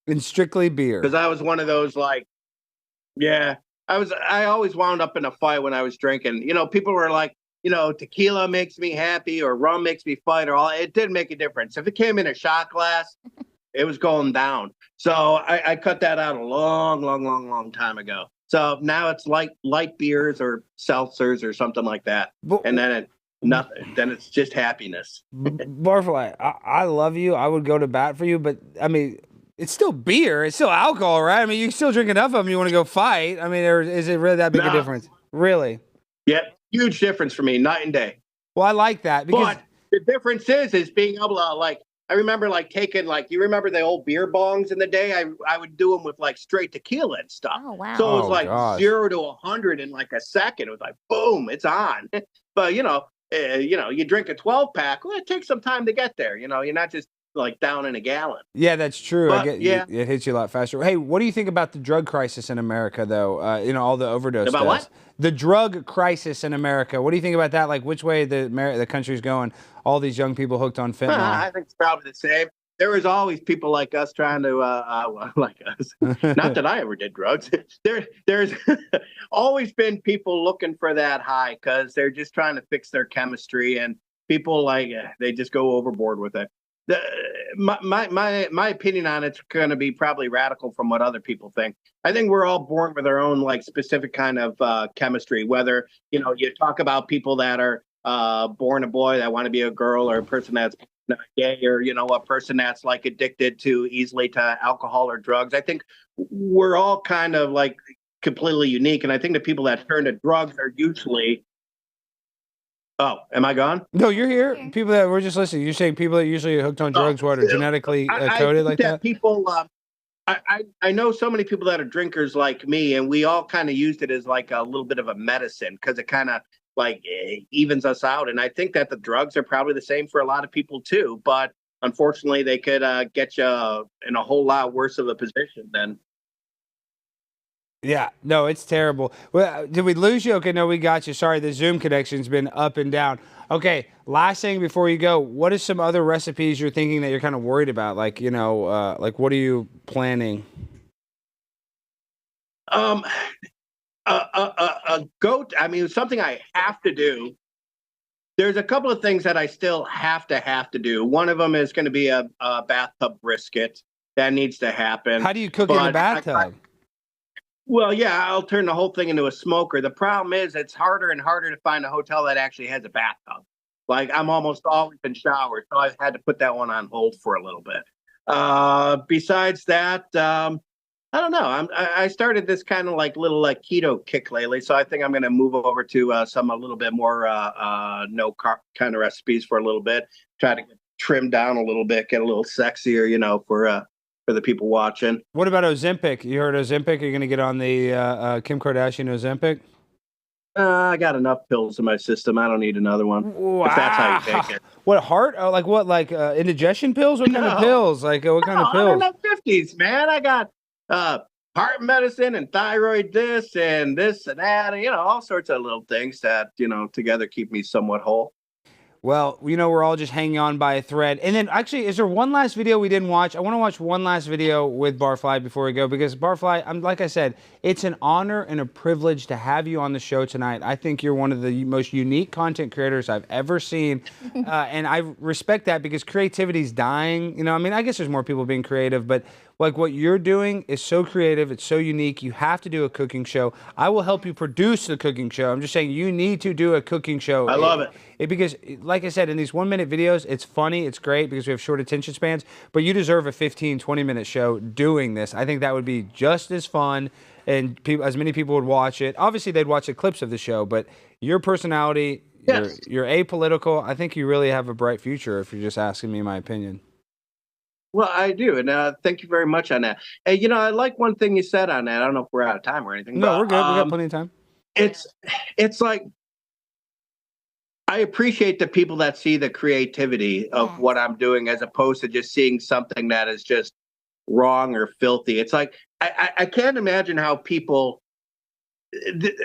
And strictly beer. Because I was one of those like, yeah, I always wound up in a fight when I was drinking. You know, people were like, you know, tequila makes me happy or rum makes me fight or all. It didn't make a difference. If it came in a shot glass, it was going down. So I cut that out a long time ago. So now it's light beers or seltzers or something like that. And then then it's just happiness. Barfly, I love you. I would go to bat for you, but I mean, it's still beer. It's still alcohol, right? I mean, you still drink enough of them. You want to go fight. I mean, is it really that big a difference? Really? Yeah, huge difference for me, night and day. Well, I like that because but the difference is being able to like. I remember like taking like you remember the old beer bongs in the day. I would do them with like straight tequila and stuff. Oh wow! So it was like 0 to 100 in like a second. It was like boom, it's on. But you drink a 12-pack. Well, it takes some time to get there. You know, you're not just like down in a gallon. Yeah, that's true. But, it hits you a lot faster. Hey, what do you think about the drug crisis in America, though? All the overdose about deaths. What? The drug crisis in America. What do you think about that? Like, which way the country's going? All these young people hooked on fentanyl. I think it's probably the same. There was always people like us trying to like us. Not that I ever did drugs. There's always been people looking for that high because they're just trying to fix their chemistry, and people like they just go overboard with it. My opinion on it's going to be probably radical from what other people think. I think we're all born with our own like specific kind of chemistry. Whether you talk about people that are born a boy that want to be a girl, or a person that's gay, or a person that's like addicted easily to alcohol or drugs. I think we're all kind of like completely unique, and I think the people that turn to drugs are usually. Oh, am I gone? No, you're here. People that we're just listening. You're saying people that usually are hooked on drugs, what are genetically coded like that? People, I know so many people that are drinkers like me, and we all kind of used it as like a little bit of a medicine because it kind of like evens us out. And I think that the drugs are probably the same for a lot of people too. But unfortunately, they could get you in a whole lot worse of a position than. Yeah, no, it's terrible. Well, did we lose you? Okay, no, we got you. Sorry, the Zoom connection's been up and down. Okay, last thing before you go, what are some other recipes you're thinking that you're kind of worried about? Like, like what are you planning? A goat. I mean, something I have to do. There's a couple of things that I still have to do. One of them is going to be a bathtub brisket. That needs to happen. How do you cook in the bathtub? Well, yeah, I'll turn the whole thing into a smoker. The problem is it's harder and harder to find a hotel that actually has a bathtub. Like I'm almost always in showers, so I've had to put that one on hold for a little bit. Besides that, I don't know. I started this kind of like little keto kick lately, so I think I'm going to move over to some a little bit more no carb kind of recipes for a little bit. Try to get trimmed down a little bit, get a little sexier, for the people watching. What about Ozempic? You heard Ozempic? Are you going to get on the Kim Kardashian Ozempic? I got enough pills in my system. I don't need another one. Wow. If that's how you take it. What, Hart? Oh, like what? Like indigestion pills? What kind of pills? Like what kind of pills? I'm in the 50s, man. I got heart medicine and thyroid this and that, and, all sorts of little things that, together keep me somewhat whole. Well, we're all just hanging on by a thread. And then, actually, is there one last video we didn't watch? I want to watch one last video with BarFly before we go, because BarFly, like I said, it's an honor and a privilege to have you on the show tonight. I think you're one of the most unique content creators I've ever seen, and I respect that because creativity's dying. I guess there's more people being creative, but like what you're doing is so creative. It's so unique. You have to do a cooking show. I will help you produce the cooking show. I'm just saying you need to do a cooking show. I love it. Because, like I said, in these 1-minute videos, it's funny, it's great because we have short attention spans, but you deserve a 15, 20-minute show doing this. I think that would be just as fun, and as many people would watch it. Obviously, they'd watch the clips of the show, but your personality, yes. You're apolitical. I think you really have a bright future if you're just asking me my opinion. Well, I do, and thank you very much on that. And, I like one thing you said on that. I don't know if we're out of time or anything. No, but, we're good. We got plenty of time. It's like, I appreciate the people that see the creativity of what I'm doing as opposed to just seeing something that is just wrong or filthy. It's like, I can't imagine how people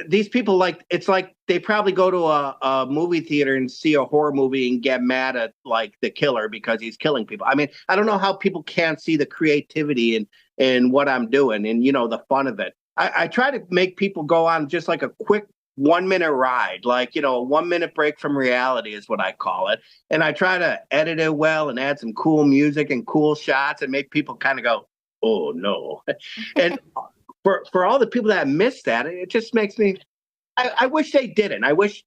these people, like, it's like they probably go to a movie theater and see a horror movie and get mad at like the killer because he's killing people. I mean, I don't know how people can't see the creativity in what I'm doing and, you know, the fun of it. I try to make people go on just like a quick 1 minute ride, like, you know, a 1 minute break from reality is what I call it. And I try to edit it well and add some cool music and cool shots and make people kind of go, oh no. And for all the people that missed that, it just makes me, I wish they didn't. I wish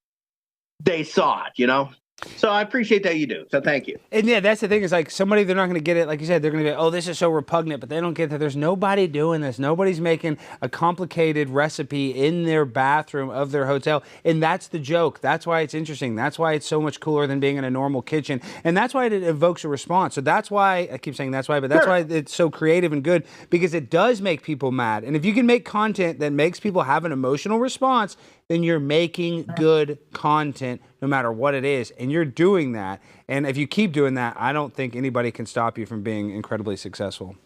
they saw it, you know? So I appreciate that you do. So thank you. And yeah, that's the thing is like somebody, they're not going to get it. Like you said, they're going to be, oh, this is so repugnant, but they don't get that there's nobody doing this. Nobody's making a complicated recipe in their bathroom of their hotel. And that's the joke. That's why it's interesting. That's why it's so much cooler than being in a normal kitchen. And that's why it evokes a response. So that's why, I keep saying that's why, but that's why it's so creative and good, because it does make people mad. And if you can make content that makes people have an emotional response, then you're making good content no matter what it is. And you're doing that. And if you keep doing that, I don't think anybody can stop you from being incredibly successful.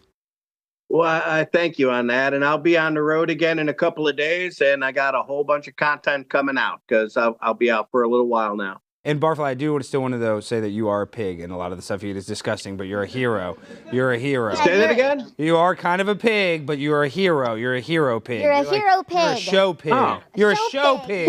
Well, I thank you on that. And I'll be on the road again in a couple of days. And I got a whole bunch of content coming out because I'll be out for a little while now. And BarFly, I do still want to say that you are a pig, and a lot of the stuff you eat is disgusting, but you're a hero. You're a hero. Say that again? You are kind of a pig, but you're a hero. You're a hero pig. You're a hero pig. You're a show pig. Oh. You're a show pig.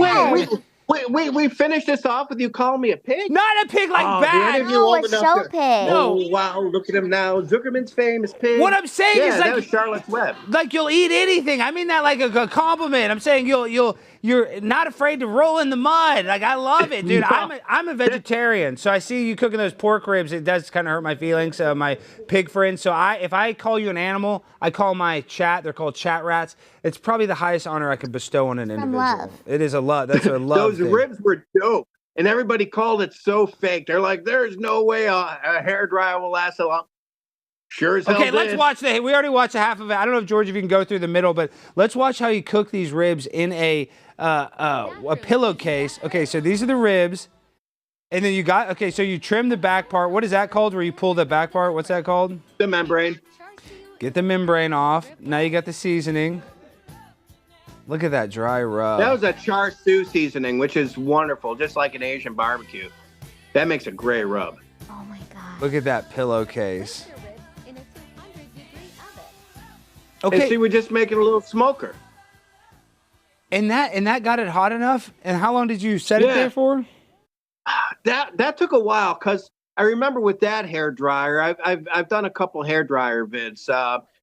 We finished this off with you calling me a pig? Not a pig like bad. No, a show pig. No. Oh, wow, look at him now. Zuckerman's famous pig. What I'm saying is like, that was Charlotte's Web. Like you'll eat anything. I mean that like a compliment. I'm saying you're not afraid to roll in the mud. Like I love it, dude. I'm a vegetarian, so I see you cooking those pork ribs. It does kind of hurt my feelings, my pig friends. So if I call you an animal, I call my chat. They're called chat rats. It's probably the highest honor I could bestow on an individual. Love. It is a love. That's a love. Those ribs were dope, and everybody called it so fake. They're like, "There's no way a hairdryer will last so long." Sure as hell Okay, did. let's watch we already watched a half of it. I don't know if George, if you can go through the middle, but let's watch how you cook these ribs in a pillowcase. Okay, so these are the ribs, and then so you trim the back part. What is that called? Where you pull the back part? What's that called? The membrane. Get the membrane off. Now you got the seasoning. Look at that dry rub. That was a char siu seasoning, which is wonderful, just like an Asian barbecue. That makes a great rub. Oh my God. Look at that pillowcase. Okay. And see, we're just making a little smoker. And that got it hot enough? And how long did you set it there for? That took a while because I remember with that hair dryer, I've done a couple hair dryer vids.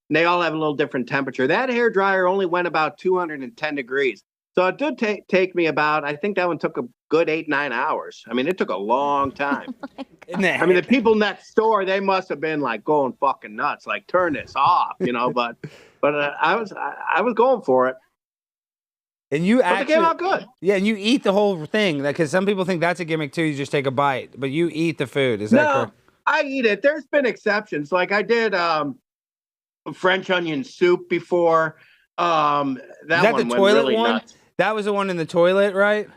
And they all have a little different temperature. That hair dryer only went about 210 degrees. So it did take me about, I think that one took a good 8-9 hours. I mean, it took a long time. I mean, the people next door, they must have been like going fucking nuts, like turn this off, you know, but I was going for it. And you actually it came out good. Yeah, and you eat the whole thing, because some people think that's a gimmick too. You just take a bite, but you eat the food. Is that correct? I eat it. There's been exceptions. Like I did French onion soup before. That one the went toilet really one? nuts. That was the one in the toilet, right?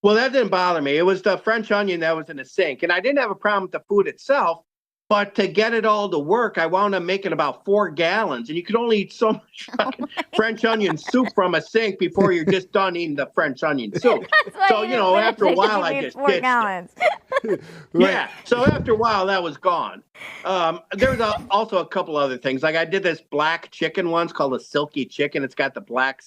Well, that didn't bother me. It was the French onion that was in the sink, and I didn't have a problem with the food itself. But to get it all to work, I wound up making about 4 gallons, and you could only eat so much fucking French onion soup from a sink before you're just done eating the French onion soup. So, you know, after a while, I just 4 gallons. Yeah. So after a while, that was gone. There's also a couple other things. Like I did this black chicken once called a silky chicken. It's got the black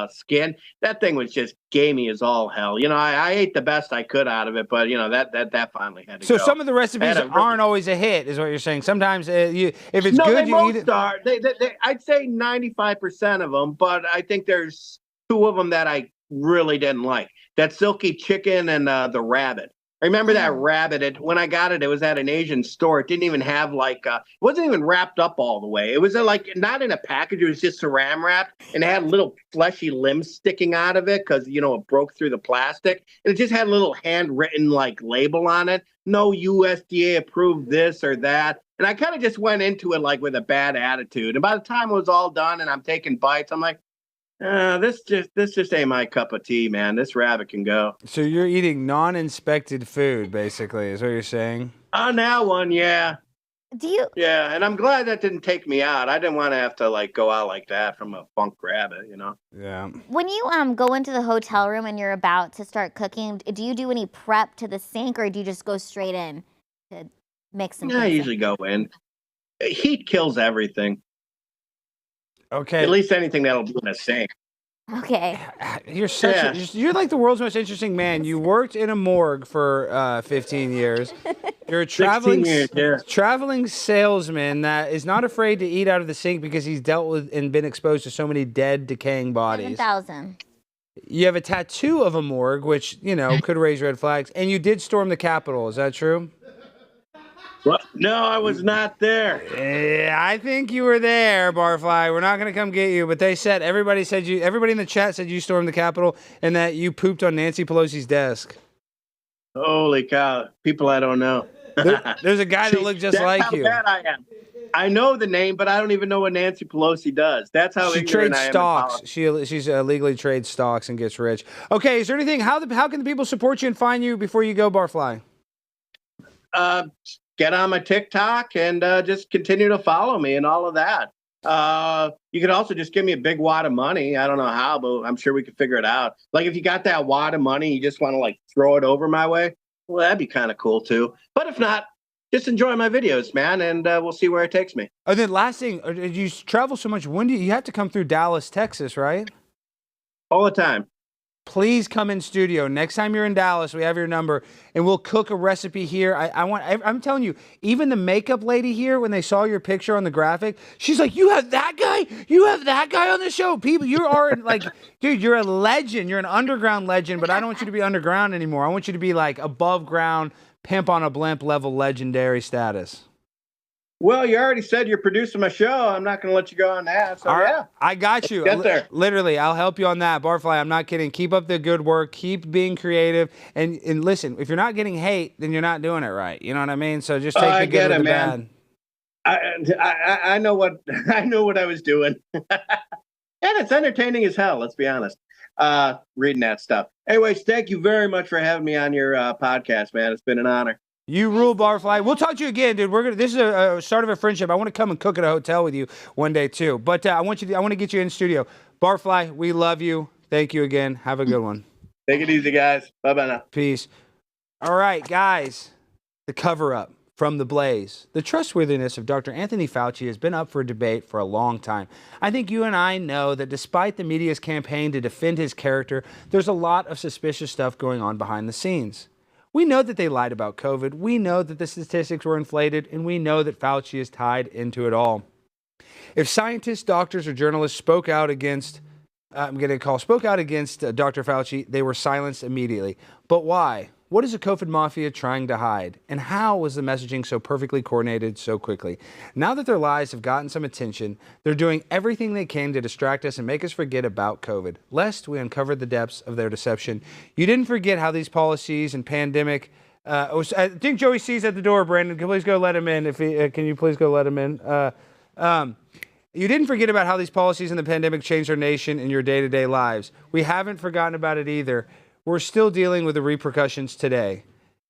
skin. That thing was just gamey as all hell. You know, I ate the best I could out of it, but you know that finally had to go. So some of the recipes aren't always a hit, is what you're saying. Sometimes if it's good, you eat it. I'd say 95% of them, but I think there's 2 of them that I really didn't like. That silky chicken and the rabbit. I remember that rabbit. When I got it, it was at an Asian store. It didn't even have it wasn't even wrapped up all the way. It was like not in a package. It was just saran wrapped, and it had little fleshy limbs sticking out of it because, you know, it broke through the plastic. And it just had a little handwritten label on it. No USDA approved this or that. And I kind of just went into it with a bad attitude. And by the time it was all done and I'm taking bites, I'm like, this just ain't my cup of tea, man. This rabbit can go. So you're eating non-inspected food, basically, is what you're saying? On that one, yeah. Do you? Yeah, and I'm glad that didn't take me out. I didn't want to have to like go out like that from a funk rabbit, you know. Yeah. When you go into the hotel room and you're about to start cooking, do you do any prep to the sink, or do you just go straight in to mix some? I usually go in. Heat kills everything. Okay. At least anything that'll be in a sink. Okay. You're you're like the world's most interesting man. You worked in a morgue for 15 years. You're a traveling 16 years, yeah. traveling salesman that is not afraid to eat out of the sink because he's dealt with and been exposed to so many dead, decaying bodies. 7,000. You have a tattoo of a morgue, which, you know, could raise red flags. And you did storm the Capitol. Is that true? What? No, I was not there. Yeah, I think you were there, Barfly. We're not going to come get you, but they said, everybody in the chat said you stormed the Capitol and that you pooped on Nancy Pelosi's desk. Holy cow. People I don't know. There's a guy that looked just that's like how you. Bad I am. I know the name, but I don't even know what Nancy Pelosi does. That's how She ignorant trades I am in stocks. politics. She's legally trades stocks and gets rich. Okay, is there anything? How can the people support you and find you before you go, Barfly? Get on my TikTok and just continue to follow me and all of that. You could also just give me a big wad of money. I don't know how, but I'm sure we could figure it out. Like if you got that wad of money, you just want to like throw it over my way. Well, that'd be kind of cool too. But if not, just enjoy my videos, man, and we'll see where it takes me. And then last thing, you travel so much. When do you have to come through Dallas, Texas, right? All the time. Please come in studio. Next time you're in Dallas, we have your number, and we'll cook a recipe here. I'm telling you, even the makeup lady here, when they saw your picture on the graphic, she's like, "You have that guy? You have that guy on the show?" People, you are like, dude, you're a legend. You're an underground legend, but I don't want you to be underground anymore. I want you to be like above ground, pimp on a blimp level legendary status. Well, you already said you're producing my show. I'm not going to let you go on that. So, All right, yeah. I got you. Get there. Literally, I'll help you on that. Barfly, I'm not kidding. Keep up the good work. Keep being creative. And listen, if you're not getting hate, then you're not doing it right. You know what I mean? So just take the good with the bad. I know what I was doing. And it's entertaining as hell, let's be honest. Reading that stuff. Anyways, thank you very much for having me on your podcast, man. It's been an honor. You rule, Barfly. We'll talk to you again, dude. This is a start of a friendship. I want to come and cook at a hotel with you one day too. But I want to get you in studio. Barfly, we love you. Thank you again. Have a good one. Take it easy, guys. Bye-bye now. Peace. All right, guys. The cover-up from The Blaze. The trustworthiness of Dr. Anthony Fauci has been up for debate for a long time. I think you and I know that despite the media's campaign to defend his character, there's a lot of suspicious stuff going on behind the scenes. We know that they lied about COVID. We know that the statistics were inflated, and we know that Fauci is tied into it all. If scientists, doctors, or journalists spoke out against Dr. Fauci, they were silenced immediately. But why? What is the COVID mafia trying to hide? And how was the messaging so perfectly coordinated so quickly? Now that their lies have gotten some attention, they're doing everything they can to distract us and make us forget about COVID, lest we uncover the depths of their deception. You didn't forget how these policies and pandemic... I think Joey C's at the door, Brandon. Can you please go let him in? Can you please go let him in? You didn't forget about how these policies and the pandemic changed our nation and your day-to-day lives. We haven't forgotten about it either. We're still dealing with the repercussions today.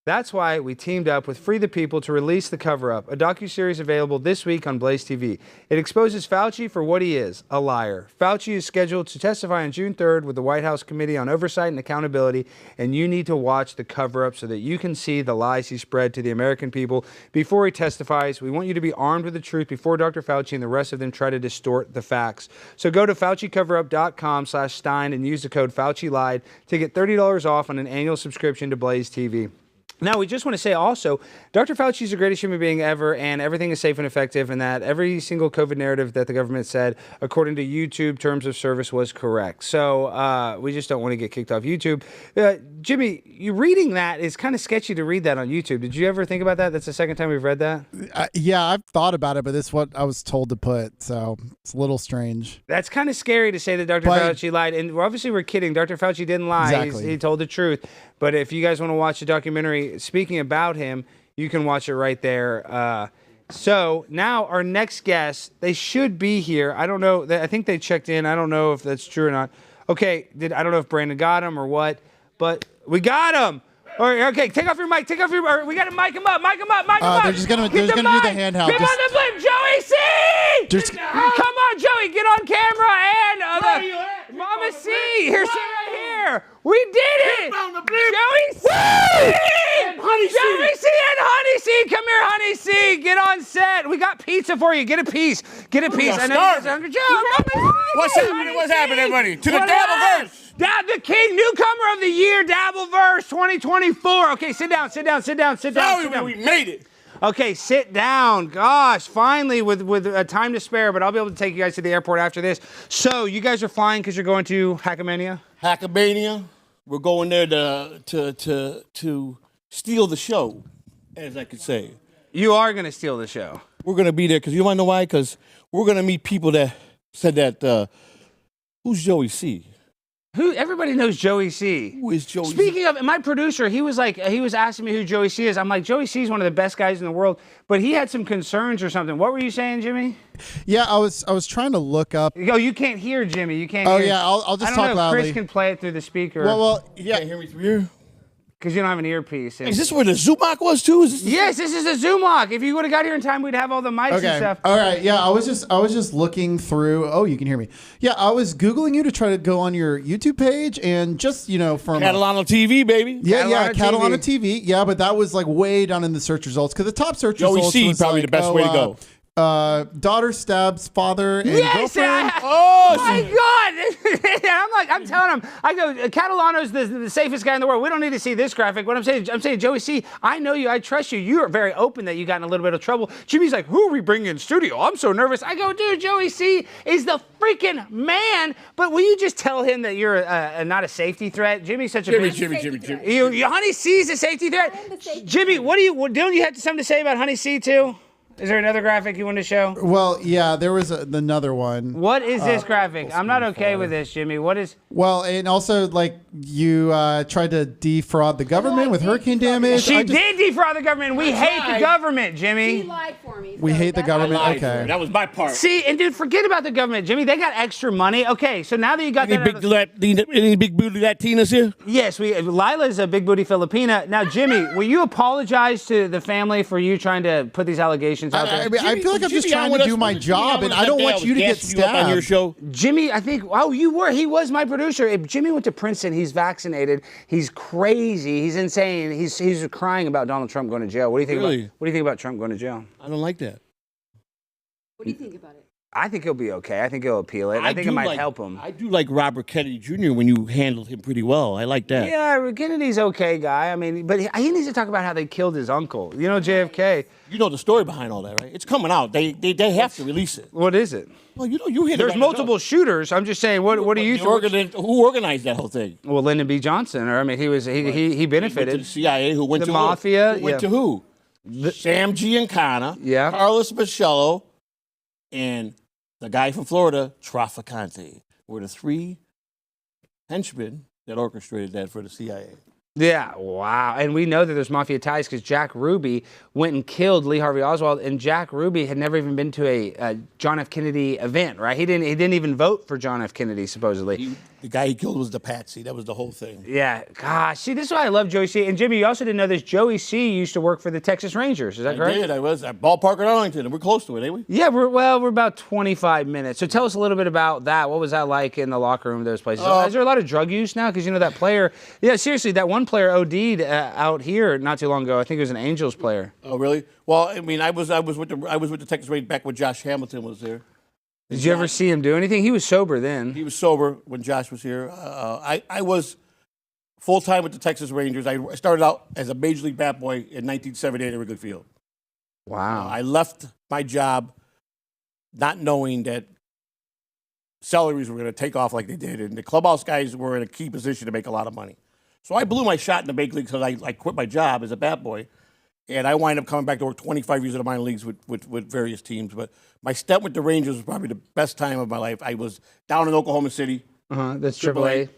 That's why we teamed up with Free the People to release The Cover-Up, a docuseries available this week on Blaze TV. It exposes Fauci for what he is, a liar. Fauci is scheduled to testify on June 3rd with the White House Committee on Oversight and Accountability, and you need to watch The Cover-Up so that you can see the lies he spread to the American people before he testifies. We want you to be armed with the truth before Dr. Fauci and the rest of them try to distort the facts. So go to FauciCoverup.com/Stein and use the code FauciLied to get $30 off on an annual subscription to Blaze TV. Now, we just want to say also, Dr. Fauci is the greatest human being ever, and everything is safe and effective, and that every single COVID narrative that the government said, according to YouTube terms of service, was correct. So we just don't want to get kicked off YouTube. Jimmy, you reading that is kind of sketchy to read that on YouTube. Did you ever think about that? That's the second time we've read that? Yeah, I've thought about it, but this is what I was told to put, so it's a little strange. That's kind of scary to say that Dr. Fauci lied, and obviously we're kidding. Dr. Fauci didn't lie. Exactly. He told the truth. But if you guys want to watch the documentary speaking about him, you can watch it right there. So now our next guest, they should be here. I don't know. I think they checked in. I don't know if that's true or not. Okay, I don't know if Brandon got him or what, but we got him. Okay, take off your mic. Take off your. We gotta mic him up. Mic him up. Mic him up. They're just gonna do the handheld. Give him on the blip, Joey C. Come on, Joey, get on camera and Mama C. Here, sit right here. We did it. Joey C. Joey C and Honey C. Come here, Honey C. Get on set. We got pizza for you. Get a piece. Get a piece. I know you're hungry. Joe, What's happening? What's happening, everybody? To the DabbleVerse. The king, newcomer of the year, DabbleVerse 2024. Okay, sit down. We made it. Okay, sit down. Gosh, finally with time to spare, but I'll be able to take you guys to the airport after this. So you guys are flying because you're going to Hackamania? Hackamania. We're going there to steal the show, as I could say. You are going to steal the show. We're going to be there because you want to know why? Because we're going to meet people that said that, who's Joey C? Everybody knows Joey C. Who is Joey C? Speaking of, my producer, he was asking me who Joey C is. I'm like, Joey C is one of the best guys in the world, but he had some concerns or something. What were you saying, Jimmy? Yeah, I was trying to look up. Oh, you can't hear Jimmy. You can't hear. Oh, yeah, I'll just talk loudly. Chris can play it through the speaker. Well, yeah. You can't hear me through here? Because you don't have an earpiece. Is this where the Zoomock was, too? Yes, this is a Zoomock. If you would have got here in time, we'd have all the mics and stuff. All right. Yeah, I was just looking through. Oh, you can hear me. Yeah, I was Googling you to try to go on your YouTube page and just, from Catalano TV, baby. Yeah, Catalano TV. Yeah, but that was like way down in the search results because the top search results Joey C was probably like, the best way to go. Daughter stabs father and girlfriend. Oh my God! I'm telling him. I go, Catalano's the safest guy in the world. We don't need to see this graphic. What I'm saying, Joey C, I know you. I trust you. You are very open that you got in a little bit of trouble. Jimmy's like, who are we bringing in studio? I'm so nervous. I go, dude, Joey C is the freaking man. But will you just tell him that you're not a safety threat? Jimmy's such a Jimmy. Honey C's a safety threat. Jimmy, don't you have something to say about Honey C too? Is there another graphic you want to show? Well, yeah, there was another one. What is this graphic? I'm not okay with this, Jimmy. What is? Well, and also, like, you tried to defraud the government with hurricane damage. She did defraud the government. We hate the government, Jimmy. He lied for me. We hate the government. Okay. That was my part. See, and dude, forget about the government, Jimmy. They got extra money. Okay, so now that you got any big booty Latinas here? Yes, Lila's a big booty Filipina. Now, Jimmy, will you apologize to the family for you trying to put these allegations out there? I feel like I'm just trying to do my job, and I don't want you to get stabbed. On your show. Jimmy, I think, you were. He was my producer. If Jimmy went to Princeton, he's vaccinated. He's crazy. He's insane. He's crying about Donald Trump going to jail. What do you think about Trump going to jail? I don't like that. What do you think about it? I think he'll be okay. I think he'll appeal it. I think it might help him. I do like Robert Kennedy Jr. when you handled him pretty well. I like that. Yeah, Kennedy's okay guy. I mean, but he needs to talk about how they killed his uncle. You know, JFK. You know the story behind all that, right? It's coming out. They have to release it. What is it? Well, you hear there's multiple shooters. I'm just saying. What do you think? Who organized that whole thing? Well, Lyndon B. Johnson. Or I mean, he benefited. He went to the CIA. Who went the to mafia? Who went to who? Sam Giancana. Yeah. Carlos Michello, and the guy from Florida, Traficante, were the three henchmen that orchestrated that for the CIA. Yeah, wow. And we know that there's mafia ties because Jack Ruby went and killed Lee Harvey Oswald, and Jack Ruby had never even been to a John F. Kennedy event, right? He didn't even vote for John F. Kennedy, supposedly. The guy he killed was the patsy. That was the whole thing. Yeah, gosh. See, this is why I love Joey C. And Jimmy, you also didn't know this. Joey C. used to work for the Texas Rangers. Is that correct? I did. I was at Ballpark in Arlington, and we're close to it, ain't we? Yeah, we're about 25 minutes. So tell us a little bit about that. What was that like in the locker room of those places? Is there a lot of drug use now? Because, that player, yeah, seriously, that one player OD'd out here not too long ago. I think it was an Angels player. Oh, really? Well, I mean, I was with the Texas Rangers back when Josh Hamilton was there. Did you ever see him do anything? He was sober then. He was sober when Josh was here. I was full-time with the Texas Rangers. I started out as a Major League bat boy in 1978 at Wrigley Field. Wow. I left my job not knowing that salaries were going to take off like they did, and the clubhouse guys were in a key position to make a lot of money. So I blew my shot in the big leagues because I quit my job as a bat boy. And I wind up coming back to work 25 years in the minor leagues with various teams. But my stint with the Rangers was probably the best time of my life. I was down in Oklahoma City. That's AAA.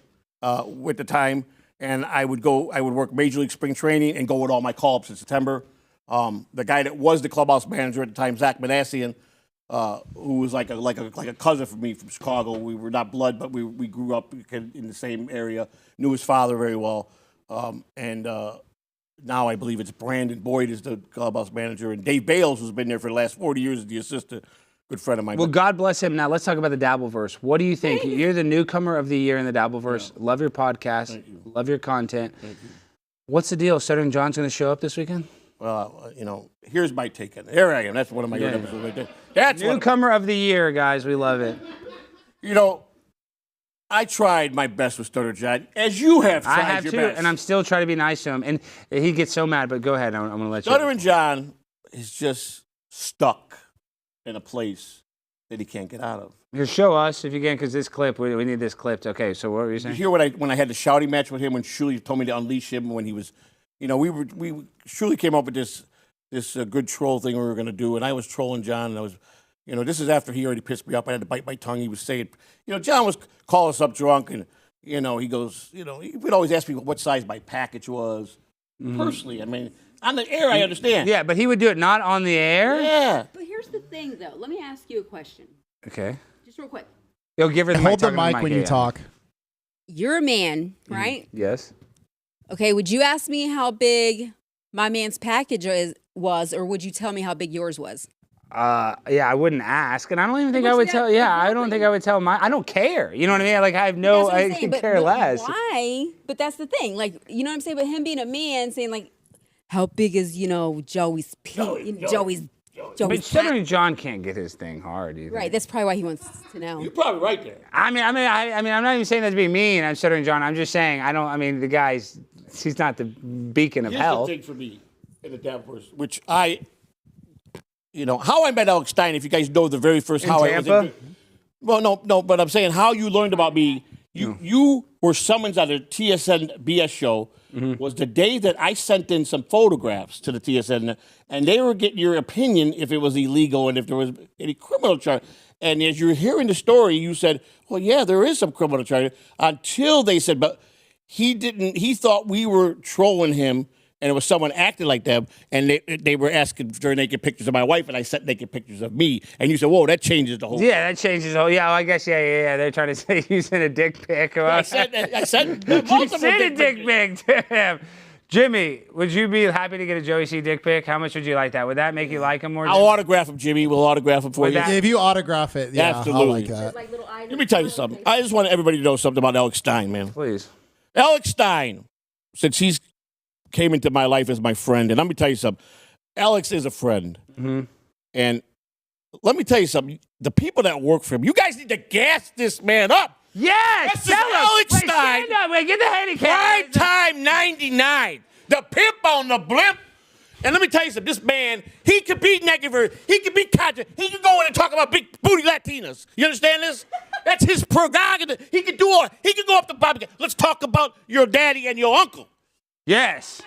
With the time. And I would work Major League spring training and go with all my call-ups in September. The guy that was the clubhouse manager at the time, Zach Manassian, who was like a cousin for me from Chicago. We were not blood, but we grew up in the same area, knew his father very well. and now I believe it's Brandon Boyd is the clubhouse manager, and Dave Bales, who's been there for the last 40 years, is the assistant. Good friend of mine. Well, God bless him. Now let's talk about the DabbleVerse. What do you think? You're the newcomer of the year in the DabbleVerse. Yeah. Love your podcast. Thank you. Love your content. Thank you. What's the deal? Stuttering John's going to show up this weekend? Well, here's my take on it. There I am. That's one of my good episodes right there. That's newcomer of the year, guys. We love it. I tried my best with Stutter John, as you have tried I have your too, best. and I'm still trying to be nice to him. And he gets so mad, but go ahead. I'm going to let you. Stuttering John is just stuck in a place that he can't get out of. Here, show us if you can, because this clip, we need this clipped. Okay, so what were you saying? Did you hear when I had the shouting match with him when Shuli told me to unleash him when he was, Shuli came up with this good troll thing we were going to do, and I was trolling John, and I was, this is after he already pissed me off. I had to bite my tongue. He was saying, John was calling us up drunk, and he goes, he would always ask me what size my package was. Personally, I mean, on the air, I understand. Yeah, but he would do it not on the air. Yeah. But here's the thing, though. Let me ask you a question. Okay. Just real quick. You'll give her the Hold the mic when you talk. You're a man, right? Yes. Okay, would you ask me how big my man's package was, or would you tell me how big yours was? Yeah, I wouldn't ask, and I don't even think I would tell. Yeah, I don't think I would tell my. I don't care. You know what I mean? Like I have no. I could care less. Why? But that's the thing. Like, you know what I'm saying? But him being a man, saying like, how big is Joey's? But Stuttering John can't get his thing hard either. Right. That's probably why he wants to know. You're probably right there. I mean, I'm not even saying that to be mean. I'm Stuttering John. I'm just saying the guy's. He's not the beacon of health. Here's the thing for me in the DabbleVerse, which how I met Alex Stein, if you guys know the very first how Tampa? I was in. Well, no, but I'm saying how you learned about me. You were summoned at a TSN BS show. Was the day that I sent in some photographs to the TSN, and they were getting your opinion if it was illegal and if there was any criminal charge. And as you're hearing the story, you said, well, yeah, there is some criminal charge. Until they said, but he didn't, he thought we were trolling him, and it was someone acting like them, and they were asking for naked pictures of my wife, and I sent naked pictures of me. And you said, whoa, that changes the whole thing. Yeah, that changes the whole. Yeah, well, I guess, yeah. They're trying to say you sent a dick pic. I sent you sent a dick pic to him. Jimmy, would you be happy to get a Joey C dick pic? How much would you like that? Would that make you like him more? I'll autograph him, Jimmy. We'll autograph him for you. If you autograph it, yeah, absolutely. I like that. Let me tell you something. I just want everybody to know something about Alex Stein, man. Please. Alex Stein, since he's came into my life as my friend, and let me tell you something. Alex is a friend. And let me tell you something. The people that work for him, you guys need to gas this man up. Yes, this is Alex Stein. Stand up. Wait, get the handicap. Prime time 99. The pimp on the blimp. And let me tell you something. This man, he could be negative. He could be contra. He could go in and talk about big booty Latinas. You understand this? That's his prerogative. He could do all. He could go up to Bobby. Let's talk about your daddy and your uncle. Yes.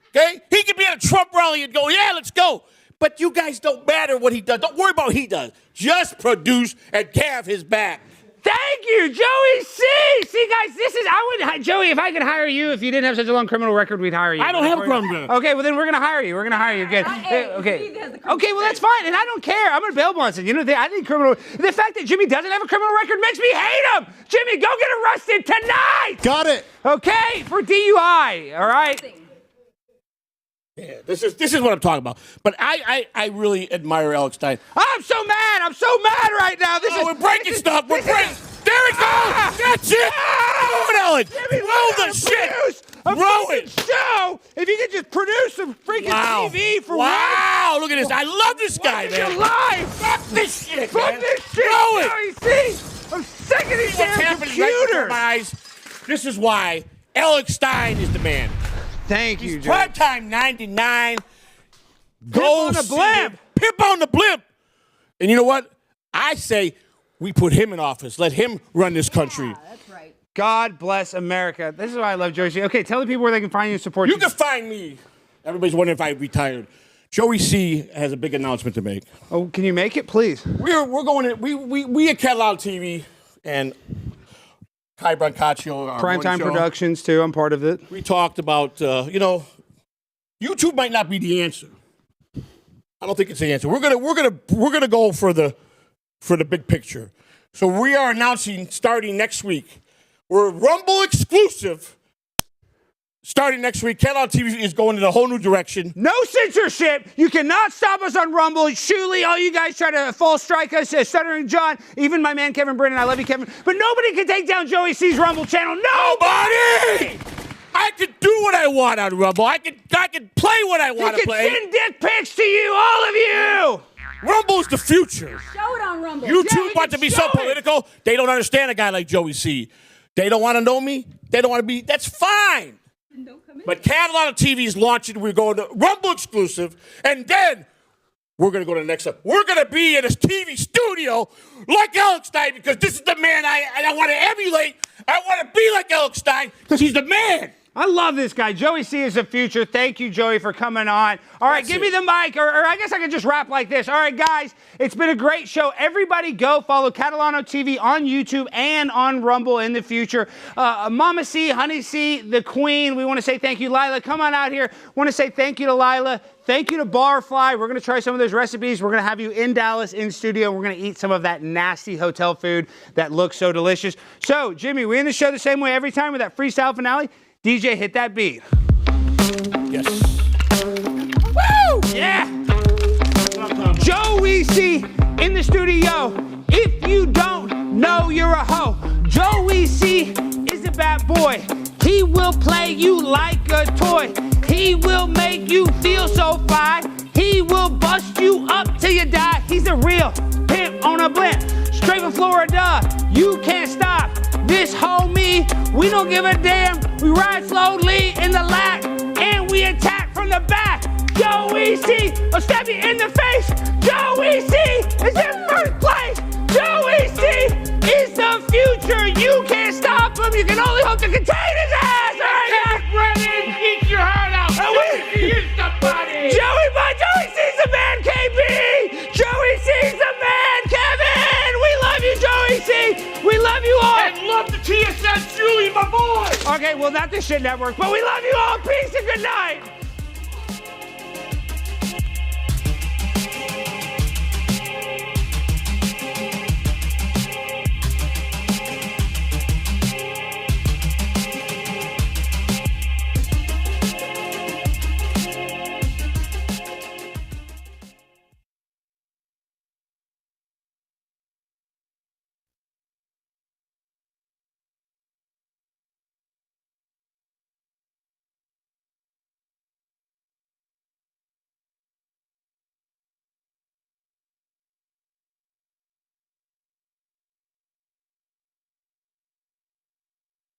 Okay? He could be at a Trump rally and go, yeah, let's go. But you guys don't matter what he does. Don't worry about what he does. Just produce and have his back. Thank you, Joey C. See, guys, Joey, if I could hire you, if you didn't have such a long criminal record, we'd hire you. I don't have a criminal record. Okay, well, then we're going to hire you. We're going to hire you. Good. Okay, well, that's fine, and I don't care. I'm going to bail bonds. You know, I think criminal. The fact that Jimmy doesn't have a criminal record makes me hate him. Jimmy, go get arrested tonight. Got it. Okay, for DUI, all right? Yeah, this is what I'm talking about. But I really admire Alex Stein. I'm so mad. I'm so mad right now. We're breaking stuff. We're breaking. There it goes. That's it. Throw it, Alex. Throw the shit. Throw it. Show. If you could just produce some freaking TV for Wow. Look at this. I love this guy, man. Your life. Fuck this shit, Fuck man. this shit. Throw it. See? I'm sick of these damn computers. Right before my eyes. This is why Alex Stein is the man. Thank you, Joe. Primetime 99. Pimp on the blimp. Pimp on the blimp. And you know what? I say we put him in office. Let him run this country. Yeah, that's right. God bless America. This is why I love Joey C. Okay, tell the people where they can find you and support you. You can find me. Everybody's wondering if I retired. Joey C has a big announcement to make. Oh, can you make it, please? We're going to, we at Catalano TV and Kai Brancaccio, our Primetime Productions, too. I'm part of it. We talked about, YouTube might not be the answer. I don't think it's the answer. We're gonna go for the big picture. So we are announcing starting next week. We're Rumble exclusive. starting next week, Catalano TV is going in a whole new direction. No censorship. You cannot stop us on Rumble. Shuli, all you guys try to false strike us, Stuttering John, even my man Kevin Brennan. I love you, Kevin. But nobody can take down Joey C's Rumble channel. Nobody! I can do what I want on Rumble. I can play what I want to play. We can send dick pics to you, all of you. Rumble's the future. Show it on Rumble. YouTube want to be so political. They don't understand a guy like Joey C. They don't want to know me. They don't want to be. That's fine. But Catalano TV is launching. We're going to Rumble exclusive, and then we're going to go to the next step. We're going to be in a TV studio like Alex Stein because this is the man I want to emulate. I want to be like Alex Stein because he's the man. I love this guy. Joey C is the future. Thank you, Joey, for coming on. All right, give me the mic, or I guess I could just rap like this. All right, guys, it's been a great show. Everybody go follow Catalano TV on YouTube and on Rumble in the future. Mama C, Honey C, the Queen, we want to say thank you. Lila, come on out here. Want to say thank you to Lila. Thank you to BarFly. We're going to try some of those recipes. We're going to have you in Dallas in studio. We're going to eat some of that nasty hotel food that looks so delicious. So, Jimmy, we end the show the same way every time with that freestyle finale. DJ, hit that beat. Yes. Woo! Yeah! Joey C in the studio. If you don't know, you're a hoe. Joey C is a bad boy. He will play you like a toy. He will make you feel so fine. He will bust you up till you die. He's a real pimp on a blimp. Straight from Florida, you can't stop. This homie, we don't give a damn. We ride slowly in the lap, and we attack from the back. Joey C, I'll stab you in the face. Joey C is in first place. Joey C is the future. You can't stop him. You can only hope to contain his ass. All right, guys. Brennan, eat your heart out. Joey is somebody. Joey C's the man, KB. Joey C's the man, Kevin. We love you, Joey C. We love you all. And love the TSS, Julie, my boy. Okay, well, not the Shit Network, but we love you all. Peace and good night.